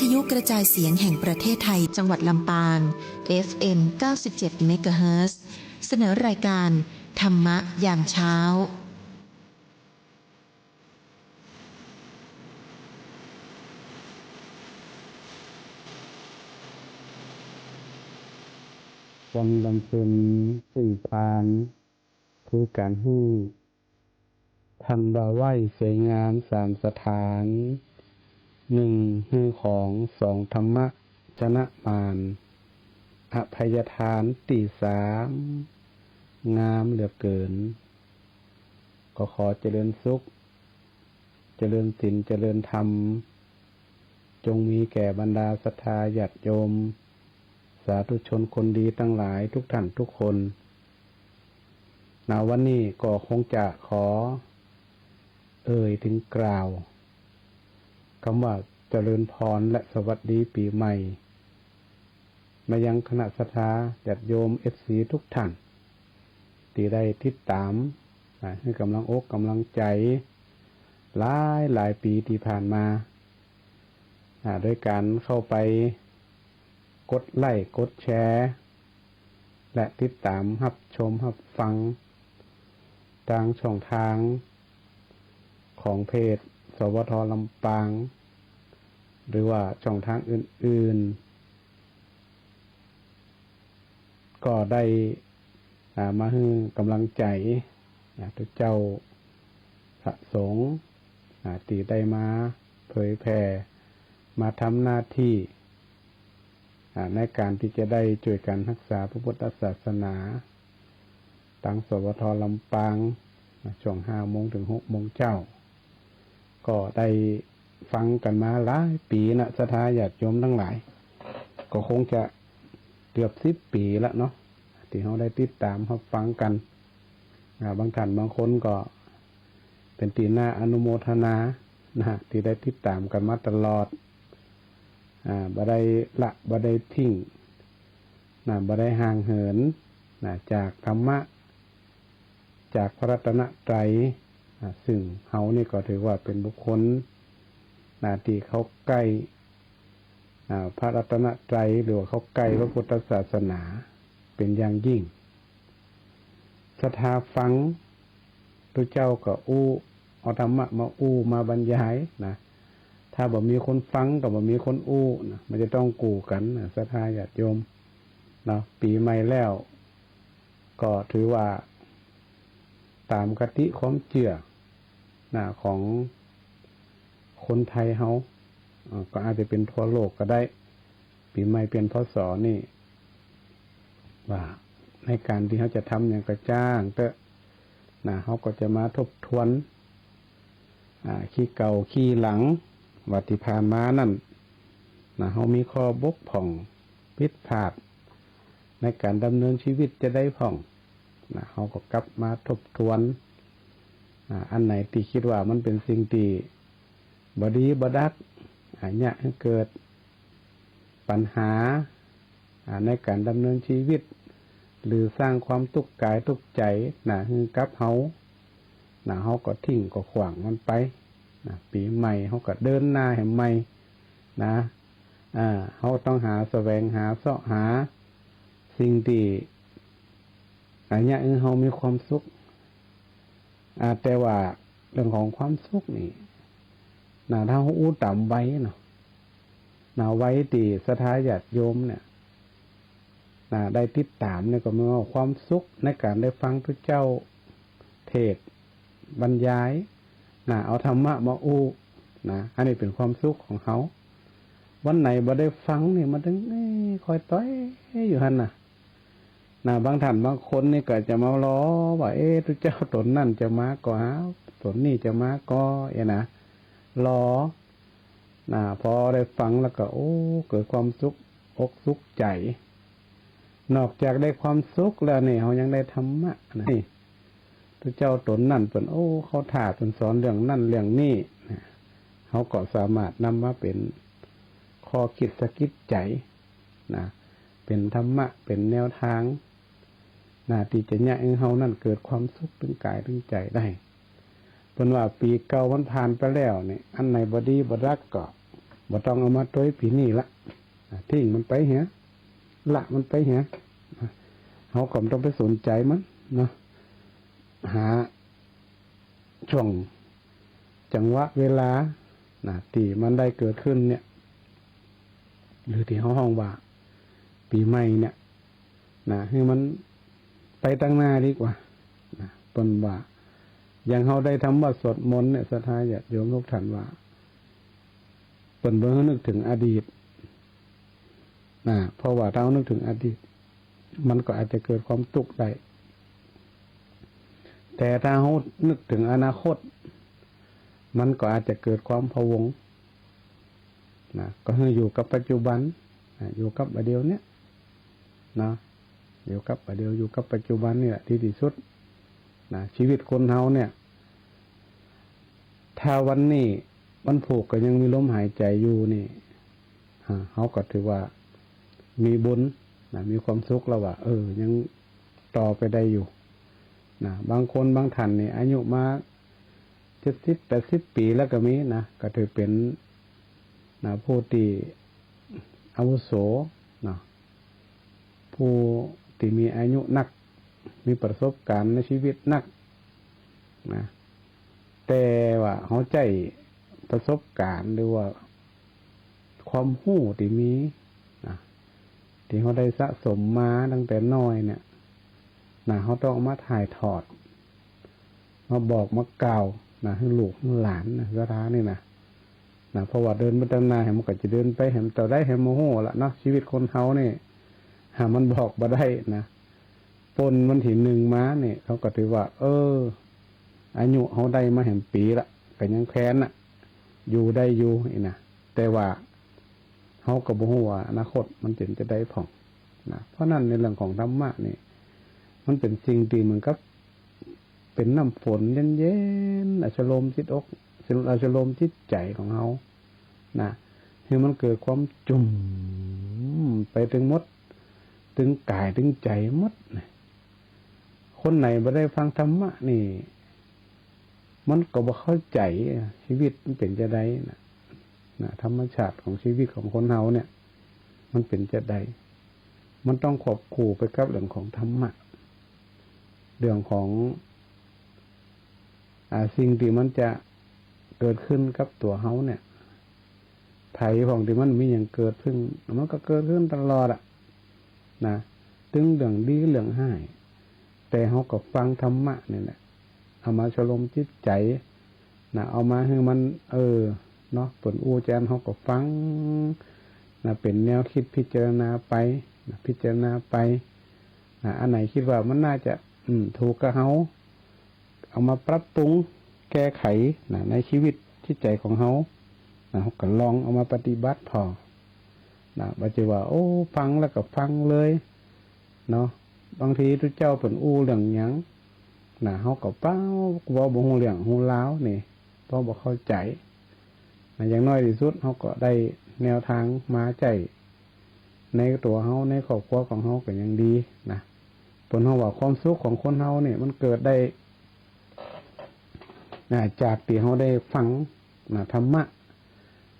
ทยุกระจายเสียงแห่งประเทศไทยจังหวัดลำปาง FM 97 เมกะเฮิรตซ์เสนอรายการธรรมะยามเช้าความลำพึงสื่อพานคือการให้ทำบาไหวสวยงามสามสถานหนึ่งให้ของสองธรรมะชนะมารอภัยทานตีสามงามเหลือเกินก็ขอเจริญสุขเจริญศีลเจริญธรรมจงมีแก่บรรดาศรัทธาญาติโยมสาธุชนคนดีทั้งหลายทุกท่านทุกคนวันนี้ก็คงจะขอถึงกล่าวคำว่าเจริญพรและสวัสดีปีใหม่มายังคณะศรัทธาญาติโยมFCทุกท่านที่ได้ติดตามให้กำลังอกกำลังใจหลายปีที่ผ่านมาโดยการเข้าไปกดไลค์กดแชร์และติดตามรับชมรับฟังทางช่องทางของเพจสวทลำปางหรือว่าช่องทางอื่นๆก็ได้มาให้กำลังใจทุกเจ้าพระสงฆ์ที่ได้มาเผยแผ่มาทำหน้าที่ในการที่จะได้ช่วยกันรักษาพระพุทธศาสนาตั้งสวทลำปางช่วง5 โมงถึง 6 โมงเช้าก็ได้ฟังกันมาหลายปีนะศรัทธาญาติโยมทั้งหลายก็คงจะเกือบ10 ปีแล้วเนาะที่เราได้ติดตามรับฟังกันบางท่านบางคนก็เป็นตีหน้าอนุโมทนาที่ได้ติดตามกันมาตลอดบ่ได้ละบ่ได้ทิ้งบ่ได้ห่างเหินจากธรรมะจากพระรัตนตรัยซึ่งเฮานี่ก็ถือว่าเป็นบุคคลที่เขาใกล้พระรัตนตรัยหรือว่าเขาใกล้พระพุทธศาสนาเป็นอย่างยิ่งศรัทธาฟังพระเจ้าก็เอาธรรมะมาบรรยายถ้าบ่มีคนฟังกับบ่มีคนมันจะต้องกู่กันศรัทธาญาติโยมปีใหม่แล้วก็ถือว่าตามคติความเชื่อของคนไทยเฮาก็อาจจะเป็นทั่วโลกก็ได้ปีใหม่เป็นพศนี่ว่าในการที่เขาจะทำอย่างกระจ้างเขาก็จะมาทบทวนขี้เก่าขี้หลังวัติผ่านมานั่นเขามีข้อบกพร่องผิดพลาดในการดำเนินชีวิตจะได้ผ่องเขาก็กลับมาทบทวนอันไหนที่คิดว่ามันเป็นสิ่งที่บดีบดักเนี่ยให้เกิดปัญหาในการดำเนินชีวิตหรือสร้างความทุกข์กายทุกข์ใจให้กับเขาก็ทิ้งก็ขวางมันไปปีใหม่เขาก็เดินหน้าให้ใหม่เขาต้องหาแสวงหาเสาะหาสิ่งที่เนี่ยเขามีความสุขแต่ว่าเรื่องของความสุขนี่ถ้าเขาต่ำไว้ไว้ที่ศรัทธาญาติโยมเนี่ยได้ติดตามเนี่ยก็มีความสุขในการได้ฟังพระเจ้าเทศบรรยายเอาธรรมะมาอันนี้เป็นความสุขของเขาวันไหนบ่ได้ฟังนี่มันถึงคอยต้อยอยู่หั่นบางท่านบางคนนี่ก็จะมาล้อว่าพระเจ้าตนนั่นจะมาก็ตนนี่จะมาก็ล้อพอได้ฟังแล้วก็เกิดความสุขอกสุขใจนอกจากได้ความสุขแล้วนี่เขายังได้ธรรมะนี่พระเจ้าตนนั่นเพิ่นเขาถาเพิ่นสอนเรื่องนั่นเรื่องนี้เขาก็สามารถนำมาเป็นข้อคิดสะกิดใจเป็นธรรมะเป็นแนวทางที่จะเนี่ยให้เฮานั่นเกิดความสุขถึงกายถึงใจได้เพิ่นว่าปีเก่ามันผ่านไปแล้วนี่อันไหนบ่ดีบ่รักก็ บ่ต้องเอามาต้วยปีนี้ละทิ้งมันไปเหียละมันไปเหียเขาก็ต้องไปสนใจมันเนาะหาช่วงจังหวะเวลาที่มันได้เกิดขึ้นเนี่ยหรือที่ห้องว่าปีใหม่เนี่ยให้มันไปตั้งหน้าดีกว่าเปิ้นว่าอย่างเฮาได้ทำวัดสวดมนต์เนี่ยศรัทธาญาติโยมทุกท่านว่าเปิ้นบ่นึกถึงอดีตเพราะว่าถ้าเรานึกถึงอดีตมันก็อาจจะเกิดความทุกข์ได้แต่ถ้าเรานึกถึงอนาคตมันก็อาจจะเกิดความพะวงก็ให้อยู่กับปัจจุบันอยู่กับประเดี๋ยวเนี้ยอยู่กับประเดี๋ยวอยู่กับปัจจุบันนี่แหละที่สุดชีวิตคนเฮาเนี่ยถ้าวันนี้วันผูกก็ยังมีลมหายใจอยู่นี่เฮาก็ถือว่ามีบุญมีความสุขแล้วว่ายังต่อไปได้อยู่บางคนบางท่านนี่อายุมา70-80 ปีแล้วก็มีก็ถือเป็นผู้ที่อาวุโสผู้ที่มีอายุนักมีประสบการณ์ในชีวิตนักแต่ว่าเขาใจประสบการณ์หรือว่าความรู้ที่มีที่เขาได้สะสมมาตั้งแต่น้อยเนี่ยเขาต้องเอามาถ่ายทอดมาบอกมากล่าวให้ลูกให้หลานสถานี่เพราะว่าเดินไปตั้งนานมันก็จะเดินไปเห็นต่อได้เห็นโมโหละเนาะชีวิตคนเขาเนี่ยหามันบอกบ่ได้ปนมันถิ่นหนึ่งม้าเนี่ยเขาก็ถือว่าอายุเขาได้มาแห่งปีละก็ยังแค้นอยู่ได้อยู่แต่ว่าเขาก็บ่ฮู้ว่าอนาคตมันจะได้ผ่องเพราะนั้นในเรื่องของธรรมะนี่มันเป็นสิ่งที่เหมือนกับเป็นน้ำฝนเย็นๆอัชโลมจิตอกอัชโลมจิตใจของเขาให้มันเกิดความจุ่มไปถึงมดถึงกายถึงใจมดคนไหนบ่ได้ฟังธรรมะนี่มันก็บ่เข้าใจชีวิตมันเป็นจะได้ธรรมชาติของชีวิตของคนเฮาเนี่ยมันเป็นจะได้มันต้องควบคู่ไปกับเรื่องของธรรมะเรื่องของสิ่งที่มันจะเกิดขึ้นกับตัวเฮาเนี่ยไผของที่มันมีอย่างเกิดขึ้นมันก็เกิดขึ้นตลอดถึงเรื่องดีเรื่องห้ายแต่เฮาก็ฟังธรรมะนี่แหละเอามาชโลมจิตใจเอามาให้มันเนาะเปิ่นอู้แจนเฮาก็ฟังเป็นแนวคิดพิจารณาไปพิจารณาไปอันไหนคิดว่ามันน่าจะถูกกับเฮาเอามาปรับปรุงแก้ไขในชีวิตจิตใจของเฮาเขาก็ลองเอามาปฏิบัติพอบ่ใช่ว่าฟังแล้วก็ฟังเลยเนาะบางทีทุกเจ้าเปิ่นอู้เรื่องหยังเฮาก็เป้าว่าบ่ฮู้เรื่องฮู้ราวนี่เพราะบ่เข้าใจอย่างน้อยที่สุดเฮาก็ได้แนวทางมาใจในตัวเฮาในครอบครัวของเฮาก็ยังดีเพิ่นเฮาว่าความสุขของคนเฮานี่มันเกิดได้จากที่เฮาได้ฟังธรรมะ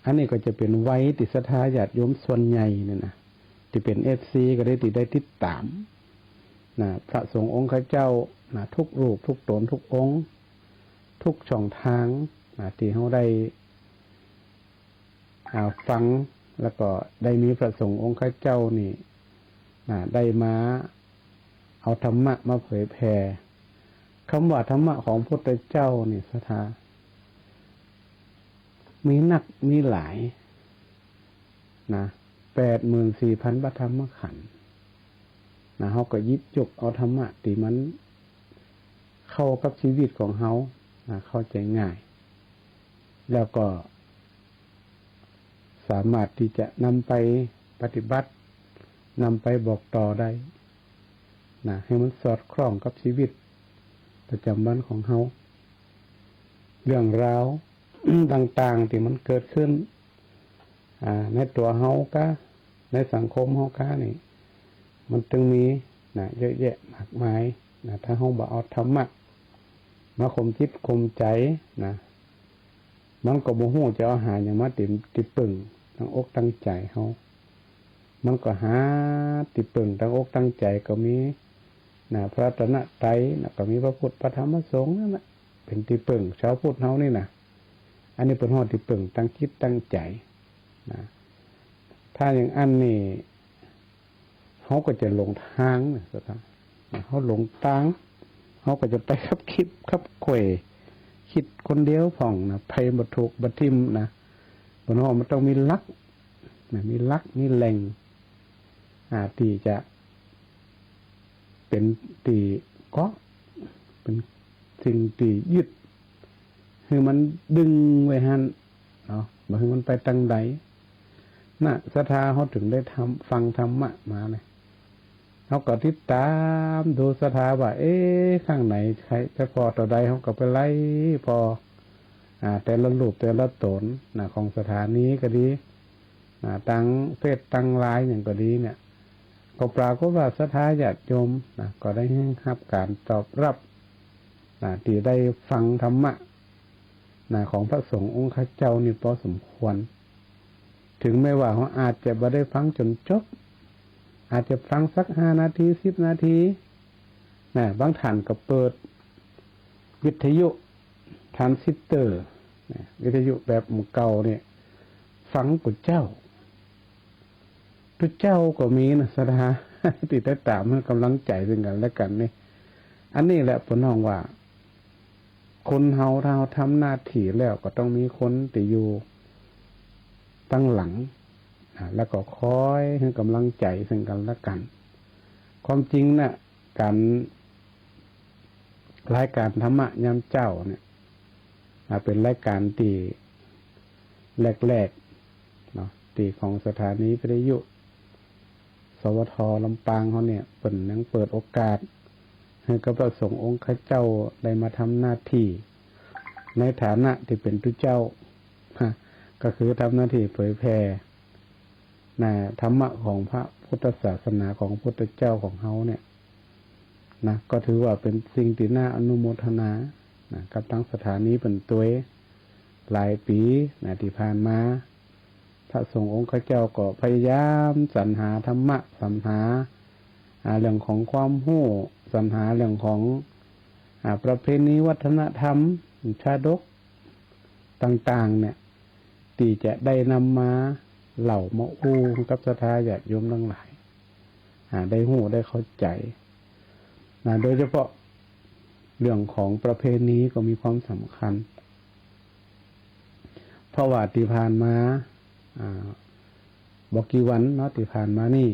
อันนี้ก็จะเป็นไว้ติศรัทธาญาติโยมส่วนใหญ่เนี่ยที่เป็น FC ก็ได้ติดตามพระสงฆ์องค์ข้าเจ้าทุกรูปทุกตนทุกองค์ทุกช่องทางที่เฮาได้ฟังแล้วก็ได้มีพระสงฆ์องค์ข้าเจ้านี่ได้มาเอาธรรมะมาเผยแผ่คำว่าธรรมะของพระพุทธเจ้านี่ศรัทธามีนักมีหลาย84,000 พระธรรมขันธ์เฮาก็หยิบยกเอาธรรมะที่มันเข้ากับชีวิตของเฮาเข้าใจง่ายแล้วก็สามารถที่จะนำไปปฏิบัตินำไปบอกต่อได้ให้มันสอดคล้องกับชีวิตประจำวันของเฮาเรื่องราว ต่างๆที่มันเกิดขึ้นในตัวเฮาก็ในสังคมเฮาก็นี่มันจึงมีเยอะแยะมากมายถ้าเฮาบ่เอาธรรมะมาข่มจิตข่มใจมันก็บ่ฮู้จะเอาหาหยังมาติปึง ตั้งอกตั้งใจเฮามันก็หาติเปิงตั้งอกตั้งใจก็มีพระรัตนตรัยก็มีพระพุทธพระธรรมพระสงฆ์นั่นแหละเป็นติเปิงชาวพุทธเฮานี่นะอันนี้เป็นฮอดติเปิงตั้งคิดตั้งใจนะถ้าอย่างอันนี้เขาก็จะหลงทางนะสุดท้ายเขาหลงทางเขาก็จะไปขับคิดขับเขวคิดคนเดียวผ่องนะไปบถูกบัทิมนะบนห้องมันต้องมีลักนะมีลักมีแหล่งที่จะเป็นตีก็เป็นสิ่งที่ยึดคือมันดึงไว้หันเนาะมาคือมันไปตั้งใดน่ะศรัทธาเขาถึงได้ฟังธรรมะมาเลยเขาก็ติดตามดูศรัทธาว่าข้างไหนใครจะพอต่อใดเขาก็ไปไล่พอแต่ละรูปแต่ละตนของสถานีก็ดีตั้งเพศตั้งลายอย่างก็ดีเนี่ยก็ปรากฏว่าศรัทธาญาติโยมก็ได้รับการตอบรับที่ได้ฟังธรรมะของพระสงฆ์องค์ข้าเจ้านี่พอสมควรถึงไม่ว่าเขาอาจจะไม่ได้ฟังจนจบอาจจะฟังสัก5 นาที10 นาทีบางท่านก็เปิดวิทยุทรานซิสเตอร์วิทยุแบบเก่าเนี่ยฟังกุเจ้ากุเจ้าก็มีนะศรัทธาติดได้ตามให้กำลังใจซึ่งกันและกันนี่อันนี้แหละผมน้องว่าคนเฮาถ้าทำหน้าที่แล้วก็ต้องมีคนที่อยู่ตั้งหลังแล้วก็คอยให้กำลังใจซึ่งกันและกันความจริงน่ะการรายการธรรมะยามเจ้าเนี่ยเป็นรายการที่แรกๆเนาะที่ของสถานีวิทยุสวทลำปางเขาเนี่ยเปิดยังเปิดโอกาสให้กับพระสงฆ์องค์ข้าเจ้าได้มาทำหน้าที่ในฐานะที่เป็นทุเจ้าก็คือทำหน้าที่เผยแผ่ธรรมะของพระพุทธศาสนาของพระพุทธเจ้าของเขาเนี่ยก็ถือว่าเป็นสิ่งที่น่าอนุโมทนากับทั้งสถานีเป็นตัวหลายปีที่ผ่านมาพระสงฆ์องค์ข้าเจ้าก็พยายามสรรหาธรรมะสรรหาเรื่องของความรู้สรรหาเรื่องของประเพณีวัฒนธรรมชาดกต่างๆเนี่ยที่จะได้นำมาเหล่ามาอู้กับศรัทธาญาติโยมทั้งหลายได้หู้ได้เข้าใจโดยเฉพาะเรื่องของประเพณีก็มีความสำคัญเพราะว่าที่ผ่านมาบอกกี่วันเนาะที่ผ่านมานี่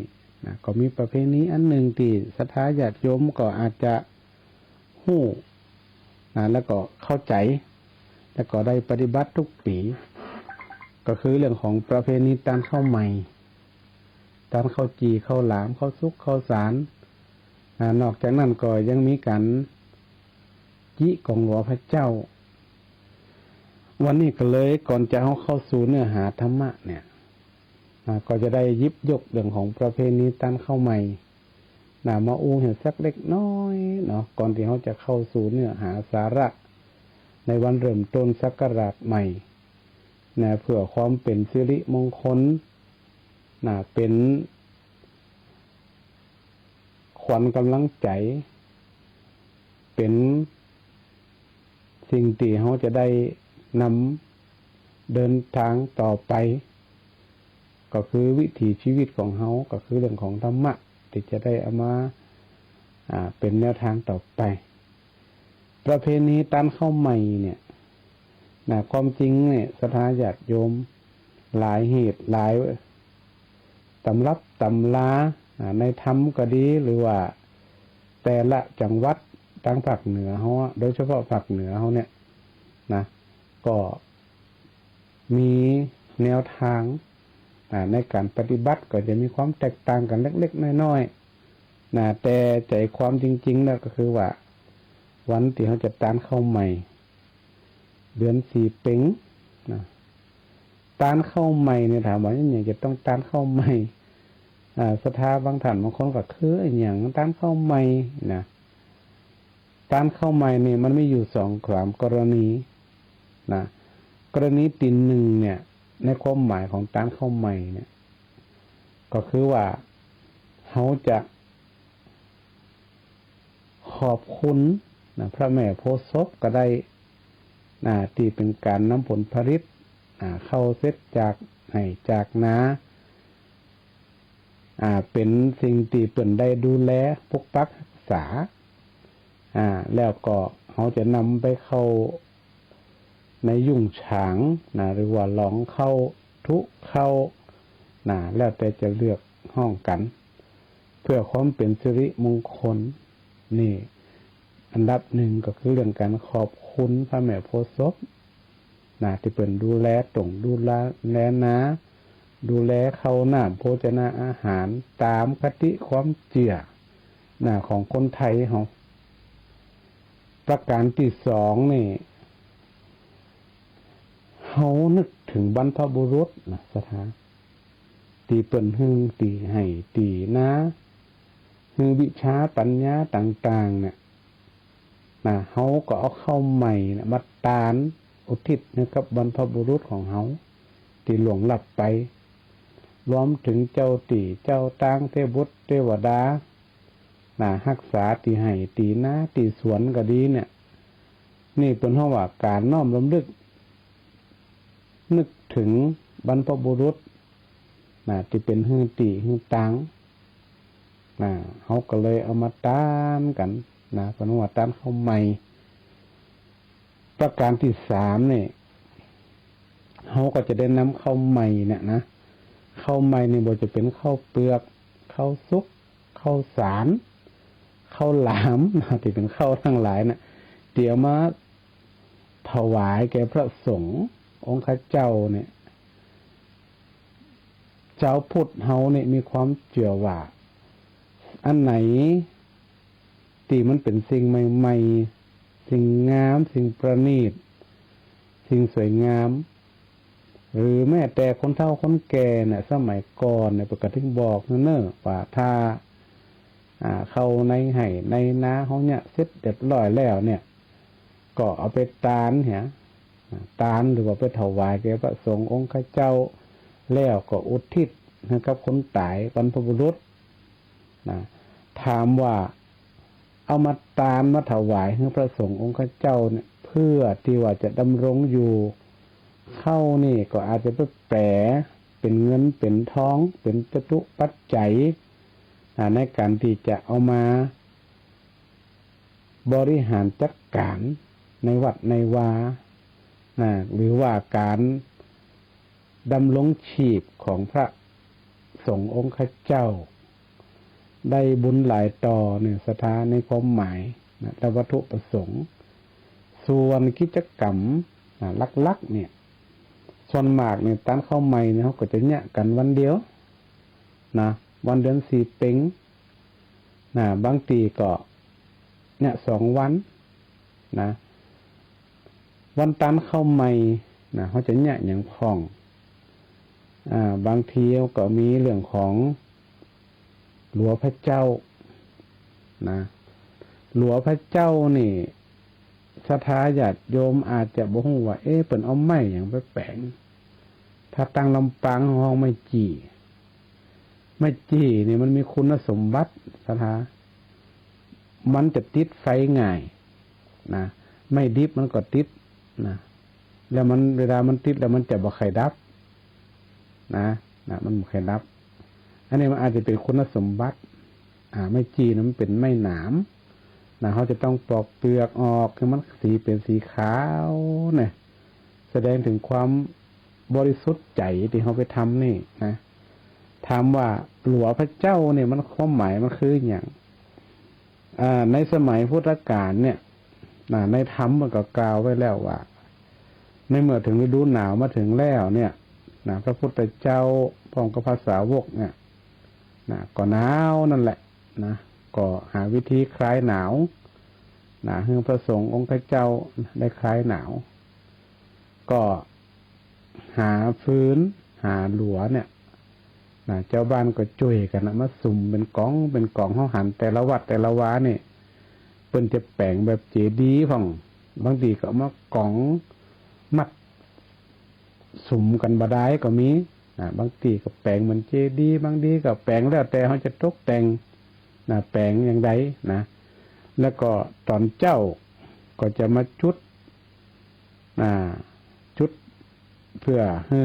ก็มีประเพณีอันหนึ่งที่ศรัทธาญาติโยมก็อาจจะหู้แล้วก็เข้าใจแล้วก็ได้ปฏิบัติทุกปีก็คือเรื่องของประเพณีตานข้าวใหม่ตานข้าวจีข้าวหลามข้าวซุกข้าวสารนอกจากนั้นก็ยังมีการจิของหลวงพระเจ้าวันนี้ก็เลยก่อนจะเข้าสู่เนื้อหาธรรมะเนี่ยก็จะได้ยิบยกเรื่องของประเพณีตานข้าวใหม่มาอู้เห็นสักเล็กน้อยเนาะก่อนที่เขาจะเข้าสู่เนื้อหาสาระในวันเริ่มต้นศักราชใหม่เพื่อความเป็นสิริมงคลเป็นขวัญกำลังใจเป็นสิ่งที่เขาจะได้นำเดินทางต่อไปก็คือวิถีชีวิตของเขาก็คือเรื่องของธรรมะที่จะได้เอามาเป็นแนวทางต่อไปประเพณีตานข้าวใหม่เนี่ยความจริงเนี่ยศรัทธาญาติโยมหลายเหตุหลายตำรับตำราในธรรมก็ดีหรือว่าแต่ละจังหวัดทางภาคเหนือเขาโดยเฉพาะภาคเหนือเขาเนี่ยก็มีแนวทางในการปฏิบัติก็จะมีความแตกต่างกันเล็กๆน้อยๆแต่ใจความจริงๆแล้วก็คือว่าวันที่เขาจะตานข้าวใหม่เดือน4เป็งตานข้าวใหม่เนี่ยถามว่าอย่างจะต้องตานข้าวใหม่ศรัทธาบางท่านบางคนก็คืออย่างตานข้าวใหม่ตานข้าวใหม่เนี่ยมันไม่อยู่2 กรณีกรณีตีหนึ่งเนี่ย ในความหมายของการเข้าใหม่เนี่ยก็คือว่าเขาจะขอบคุณนะพระแม่โพธิ์ศพก็ได้ที่เป็นการนำผลผลิตเข้าเสร็จจากให้จากนาเป็นสิ่งที่เปิ่นได้ดูแลปกปักรักษาแล้วก็เขาจะนำไปเข้าในยุ่งฉางหรือว่าหลองเข้าทุเข้าแล้วแต่จะเลือกห้องกันเพื่อความเป็นสิริมงคลนี่อันดับหนึ่งก็คือเรื่องการขอบคุณพระแม่โพธิ์ศพที่เปิ่นดูแลดูแลนาดูแลเข้าน้ำโภชนาอาหารตามคติความเชื่อของคนไทยเขาประการที่สองนี่เขานึกถึงบรรพบุรุษสถานตีเปิ่นหึงตีให้ตีนะหึงวิชาปัญญาต่างๆเนี่ยเขาก็เอาเข้าใหม่มาตานอุทิศให้กับบรรพบุรุษของเขาที่หลวงหลับไปรวมถึงเจ้าตีเจ้าตางเทพบุตรเทวดารักษาตีให้ตีนะตีสวนก็ดีเนี่ยนี่เป็นเพราะว่าการน้อมรำลึกนึกถึงบรรพบุรุษที่เป็นหื้อตีหื้อตังเขาก็เลยเอามาต้านกันเป็นว่าต้านเข้าใหม่ประการที่สามเนี่ยเขาก็จะได้นำเข้าใหม่เนี่ยนะเข้าใหม่นี่บ่จะเป็นข้าวเปลือกข้าวซุกข้าวสารข้าวหลามที่เป็นข้าวทั้งหลายเนี่ยเดี๋ยวมาถวายแก่พระสงฆ์องค์ข้าเจ้าเนี่ยเจ้าพุทธเฮาเนี่ยมีความเชื่อว่าอันไหนที่มันเป็นสิ่งใหม่ๆสิ่งงามสิ่งประณีตสิ่งสวยงามหรือแม้แต่คนเฒ่าคนแก่เนี่ยสมัยก่อนเนี่ยปกติบอกเนอะว่าถ้าเข้าในไห่ในนาเขาเนี่ยเสร็จเรียบร้อยแล้วเนี่ยก็เอาไปตานตานหรือว่าไปถวายแก่พระสงฆ์องค์ข้าเจ้าแล้วก็อุทิศให้กับคนตายบรรพบุรุษถามว่าเอามาตานมาถวายให้พระสงฆ์องค์ข้าเจ้าเนี่ยเพื่อที่ว่าจะดำรงอยู่เข้านี่ก็อาจจะไปแปลเป็นเงินเป็นทองเป็นจตุปัจจัยในการที่จะเอามาบริหารจัดการในวัดในวาหรือว่าการดำรงชีพของพระสงฆ์องค์ข้าเจ้าได้บุญหลายต่อเนี่ยสถานในความหมายและวัตถุประสงค์ส่วนกิจกรรมลักๆเนี่ยส่วนมากเนี่ยตั้งเข้าใหม่เนี่ยเขาก็จะเนี่ยกันวันเดียววันเดือนสี่เป็งบางทีก็เนี่ย2 วันวันตันเข้าใหม่เขาจะเนี่ยอย่างพ่องบางทีก็มีเรื่องของหลวงพระเจ้าหลวงพระเจ้านี่ศรัทธาญาติโยมอาจจะบ่ฮู้ว่าเปิ้นเอาไม้หยังไปแปลงถ้าตั้งลำปางห้องไม้จี้นี่มันมีคุณสมบัติศรัทธามันจะติดไฟง่ายไม่ดิบมันก็ติดแล้วมันเวลามันติดแล้วมันจะบ่ค่อยดับมันบ่ค่อยดับอันนี้มันอาจจะเป็นคุณสมบัติไม้จี้นั้นมันเป็นไม้หนามเขาจะต้องปอกเปลือกออกคือมันสีเป็นสีขาวเนี่ยแสดงถึงความบริสุทธิ์ใจที่เขาไปทำนี่ถามว่าหลวงพระเจ้าเนี่ยมันความหมายมันคืออย่างในสมัยพุทธกาลเนี่ยในธรรมมันก็กล่าวไว้แล้วว่าในเมื่อถึงฤดูหนาวมาถึงแล้วเนี่ยพระพุทธเจ้าพร้อมกับพระสาวกเนี่ยก็หนาวนั่นแหละก็หาวิธีคลายหนาวให้พระสงฆ์องค์เจ้าได้คลายหนาวก็หาฟืนหาหลัวเนี่ยเจ้าบ้านก็ช่วยกันมาสุ่มเป็นกองห้องหันแต่ละวัดแต่ละวาเนี่ยเปิ้นจะแปลงแบบเจดีย์ของบางทีก็มากองมัด สุมกันบ่ได้ก็มีบางทีก็แปลงเหมือนเจดีย์บางทีก็แปลงแล้วแต่เขาจะตกแต่งแปลงอย่างใดนะแล้วก็ตอนเจ้าก็จะมาจุดจุดเพื่อให้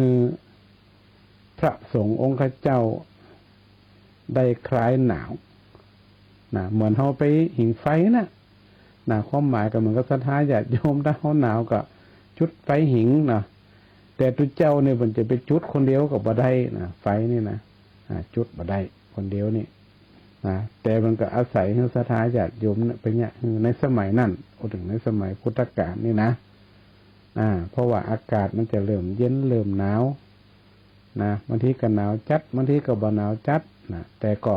พระสงฆ์องค์ข้าเจ้าได้คลายหนาวเหมือนเขาไปหิงไฟความหมายก็เหมือนกับศรัทธาญาติโยมถ้าเขาหนาวก็จุดไฟหิงแต่ตุเจ้าเนี่ยมันจะไปจุดคนเดียวกับบ่ได้ไฟนี่จุดบ่ได้คนเดียวนี่แต่มันก็อาศัยให้ศรัทธาญาติโยมเป็นเนี่ยในสมัยนั้นถึงในสมัยพุทธกาลนี่เพราะว่าอากาศมันจะเริ่มเย็นเริ่มหนาวบางทีก็หนาวจัดบางทีก็บ่หนาวจัดแต่ก็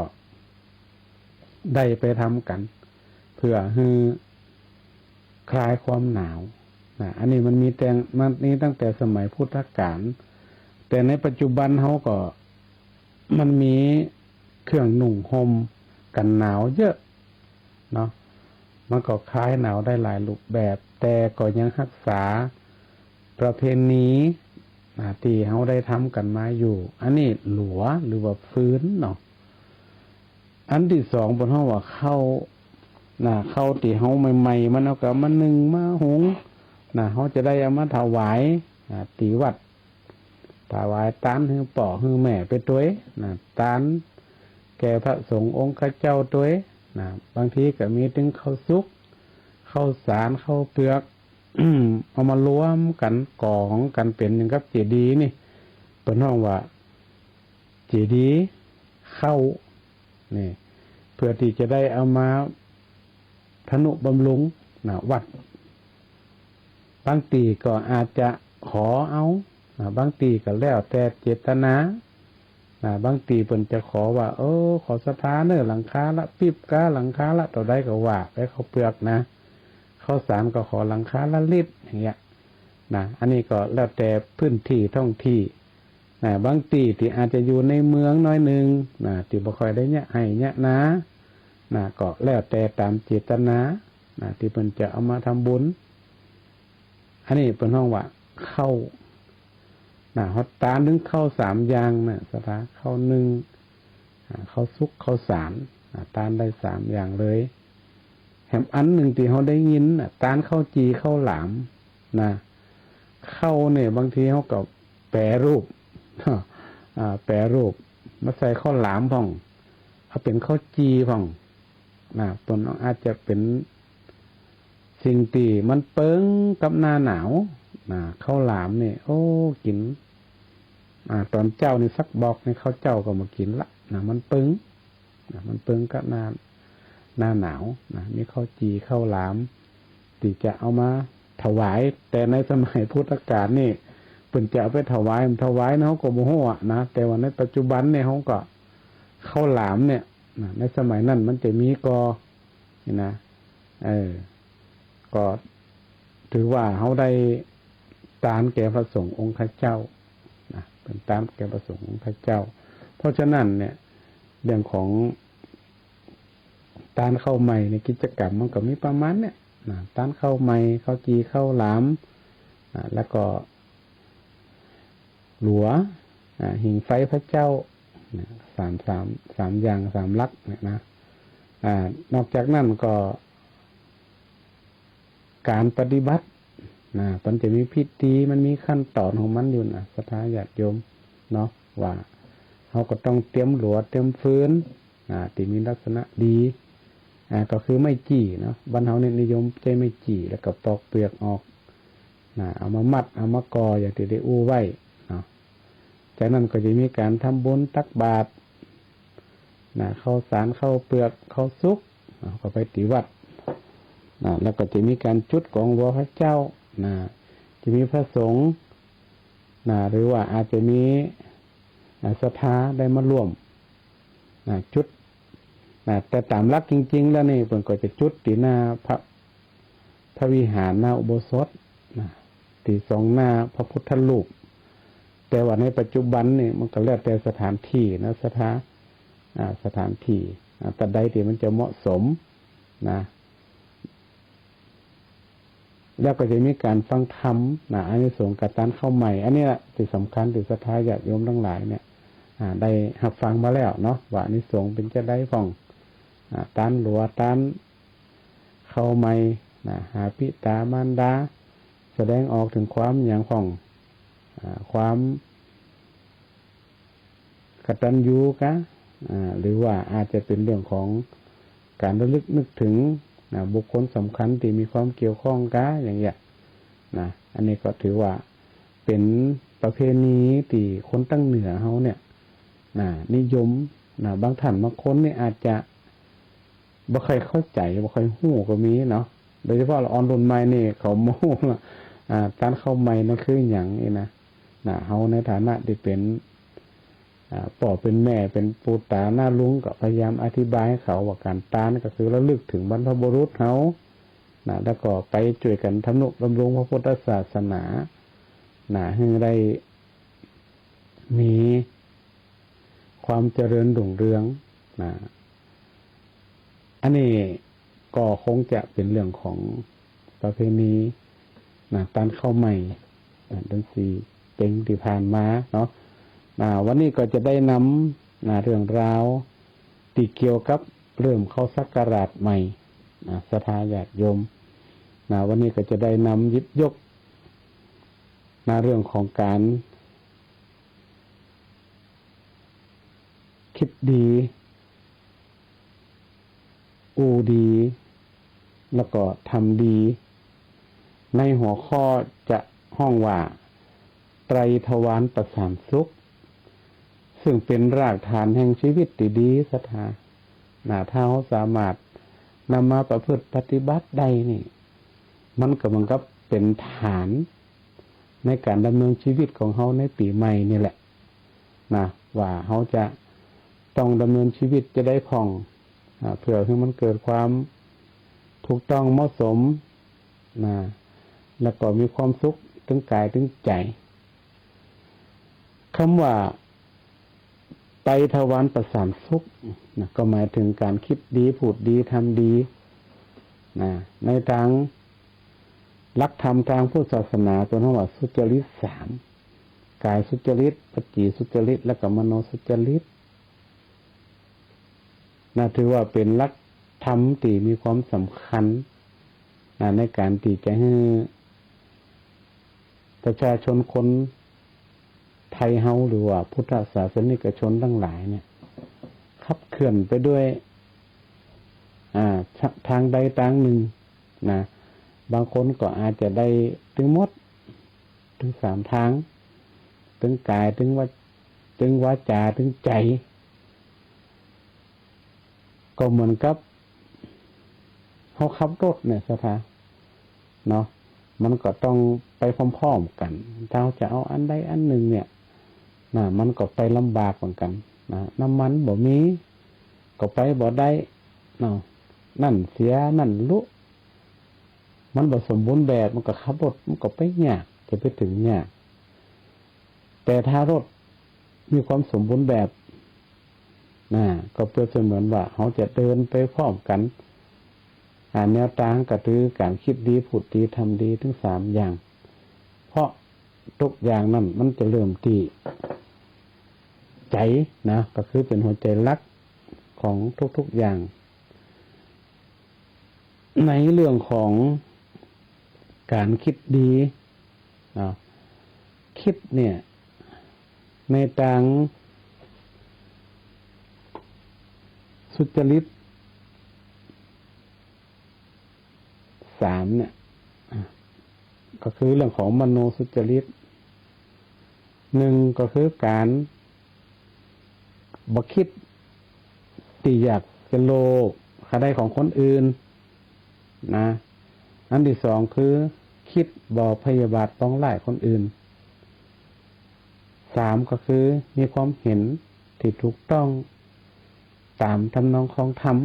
ได้ไปทำกันเพื่อให้คลายความหนาวอันนี้มันมีแต่มันนี้ตั้งแต่สมัยพุทธกาลแต่ในปัจจุบันเขาก็มันมีเครื่องนุ่งห่มกันหนาวเยอะมันก็คลายหนาวได้หลายรูปแบบแต่ก็ยังรักษาประเพณีที่เขาได้ทำกันมาอยู่อันนี้หลัวหรือว่าฟื้นอันที่สองบนห้องว่าเข้าที่เขาใหม่ๆมันเอากับมันหนึ่งมาหุงเขาจะได้เอามาถวายตีวัดถวายตานให้ป่อให้แม่ไปตัวตานแก่พระสงฆ์องค์ข้าเจ้าตัวบางทีก็มีถึงข้าวซุกข้าวสารข้าวเปลือก เอามารวมกันกองกันเป็นอย่างกับเจดีย์นี่เป็นห้องว่าเจดีย์เข้านี่เพื่อที่จะได้เอามาทนุบำรุงวัดบางทีก็อาจจะขอเอาบางทีก็แล้วแต่เจตนาบางทีเพิ่นจะขอว่าขอศรัทธาหลังคาละปิบกาหลังคาละต่อได้ก็ว่าไปเขาเปลือกข้าวสารก็ขอหลังคาละลิตรอย่างเงี้ยอันนี้ก็แล้วแต่พื้นที่ท่องที่บางทีที่อาจจะอยู่ในเมืองน้อยนึงที่บ่ค่อยได้เนี่ยให้เนี่ยก็แล้วแต่ตามเจตนาที่เพิ่นจะเอามาทำบุญอันนี้เป็นห้องว่าเข้าฮอดตานึงเข้า3อย่างสถาเข้า1เข้าสุกเข้าสารตานได้3อย่างเลยแถมอันหนึ่งที่เขาได้ยินตานเข้าจีเข้าหลามเข้าเนี่ยบางทีเขาก็แปรรูปแปรรูปมาใส่ข้าวหลามพ่องเอาเป็นข้าวจีพ่องตัวน้องอาจจะเป็นสิ่งที่มันเปิ้งกับหน้าหนาวข้าวหลามเนี่ยกินตอนเจ้านี่สักบอกในข้าวเจ้าก็มากินละมันเปิ้งมันเปิ้งกับหน้าหนาวมีข้าวจีข้าวหลามที่จะเอามาถวายแต่ในสมัยพุทธกาลนี่เพิ่นจะเอาไปถวายนะเขาก็บ่ฮู้แต่ว่าในปัจจุบันเนี่ยเขาก็ข้าวหลามเนี่ยในสมัยนั้นมันจะมีก็ถือว่าเขาได้ตามแก่พระสงฆ์องค์ข้าเจ้าเป็นตามแก่พระสงฆ์องค์ข้าเจ้าเพราะฉะนั้นเนี่ยเรื่องของตานเข้าใหม่ในกิจกรรมมันก็มีประมาณเนี่ยตานเข้าใหม่เข้าจีเข้าหลามแล้วก็หลัวหิ่งไฟพระเจ้าสามอย่าง3ลักษณ์เนี่ยนอกจากนั้นก็การปฏิบัติมันจะมีพิธีมันมีขั้นตอนของมันอยู่ศรัทธาญาติโยมว่าเขาก็ต้องเตรียมหลัวเตรียมฟื้นที่มีลักษณะดีก็คือไม่จี้บ้านเฮาเนี่ยนิยมใจไม่จี้แล้วก็ปอกเปลือกออกเอามามัดเอามากออย่างที่ได้อู้ไว้จากนั้นก็จะมีการทำบุญตักบาตรข้าวสารข้าวเปลือกข้าวสุกก็ไปติวัดแล้วก็จะมีการจุดของวัวพระเจ้าจะมีพระสงฆ์หรือว่าอาจจะมีศรัทธาได้มาร่วมจุดแต่ตามหลักจริงๆแล้วนี่เพิ่นก็จะจุดที่หน้าพระวิหารหน้าอุโบสถที่สองหน้าพระพุทธรูปแต่ว่าในปัจจุบันนี่มันก็แล้วแต่สถานที่สถานที่แต่ใดที่มันจะเหมาะสม แล้วก็จะมีการฟังธรรมนะอานิสงส์กับการเข้าใหม่ อันนี้แหละที่สำคัญที่ศรัทธาญาติโยมทั้งหลายเนี่ยได้รับฟังมาแล้วเนาะว่าอานิสงส์เป็นจะได้ของต้านหลัวต้านเข้าใหม่หาปิตามารดาแสดงออกถึงความอย่างของความกตัญญูกะหรือว่าอาจจะเป็นเรื่องของการระลึกนึกถึงบุคคลสำคัญที่มีความเกี่ยวข้องกันอย่างเงี้ยอันนี้ก็ถือว่าเป็นประเพณีที่คนตั้งเหนือเขาเนี่ยนิยมบางท่านบางคนเนี่ยอาจจะบ่เคยเข้าใจบ่เคยหู้ก็มีเนาะโดยเฉพาะเราออนรุ่นใหม่นี่เขาโม้ว่าการเข้าใหม่นั่นคืออย่างนี้นะเขาในฐานะที่เป็นพ่อเป็นแม่เป็นปู่ตาหน้าลุงก็พยายามอธิบายให้เขาว่าการตานก็คือระลึกถึงบรรพบุรุษเขาแล้วก็ไปช่วยกันทำนุบำรุงพระพุทธศาสนาให้ได้มีความเจริญรุ่งเรืองอันนี้ก็คงจะเป็นเรื่องของประเพณีการเข้าใหม่เดือนสี่เป็งที่ผ่านมาเนาะวันนี้ก็จะได้นำเรื่องราวที่เกี่ยวกับเริ่มเข้าศักราชใหม่ศรัทธาญาติโยมวันนี้ก็จะได้นำหยิบยกเรื่องของการคิดดีอูดีแล้วก็ทำดีในหัวข้อจะห้องว่าไตรทวารประสานสุขซึ่งเป็นรากฐานแห่งชีวิตที่ดีศรัทธาถ้าเขาสามารถนำมาประพฤติปฏิบัติได้นี่มันก็เหมือนกับเป็นฐานในการดำเนินชีวิตของเขาในปีใหม่นี่แหละว่าเขาจะต้องดำเนินชีวิตจะได้ผ่องเพื่อให้มันเกิดความถูกต้องเหมาะสมแล้วก็มีความสุขถึงกายถึงใจคำว่าไตรทวารประสานสุขก็หมายถึงการคิดดีพูดดีทำดีในทางหลักธรรมทางพุทธศาสนาตัวนั้นว่าสุจริตสามกายสุจริตวจีสุจริตและก็มโนสุจริตถือว่าเป็นหลักธรรมที่มีความสำคัญในการที่จะให้ประชาชนคนไทยเฮาหรือว่าพุทธศาสนิกชนทั้งหลายเนี่ยขับเคลื่อนไปด้วยทางใดทางหนึ่งบางคนก็อาจจะได้ถึงหมดถึง3 ทางถึงกายถึงวาจาถึงใจก็เหมือนกับเขาขับรถเนี่ยสถาเนาะมันก็ต้องไปพร้อมๆกันถ้าเราจะเอาอันใดอันหนึ่งเนี่ยมันก็ไปลำบากเหมือนกันน้ำมันบ่มีก็ไปบ่ได้เนาะนั่นเสียนั่นลุมันบ่สมบูรณ์แบบมันก็ขับรถมันก็ไปยากจะไปถึงยากแต่ถ้ารถมีความสมบูรณ์แบบก็เปรียบเสมือนว่าเขาจะเดินไปพร้อมกันแนวทางก็คือการคิดดีพูดดีทำดีทั้ง3 อย่างเพราะทุกอย่างนั้นมันจะเริ่มที่ใจก็คือเป็นหัวใจหลักของทุกๆอย่างในเรื่องของการคิดดีคิดเนี่ยในทางสุจริต3เนี่ยก็คือเรื่องของมโนสุจริต1ก็คือการบ่คิดที่อยากจะโลภค่าได้ของคนอื่นอันที่2คือคิดบ่พยาบาทปองร้ายคนอื่น3ก็คือมีความเห็นที่ถูกต้องตามทำนองของธรรม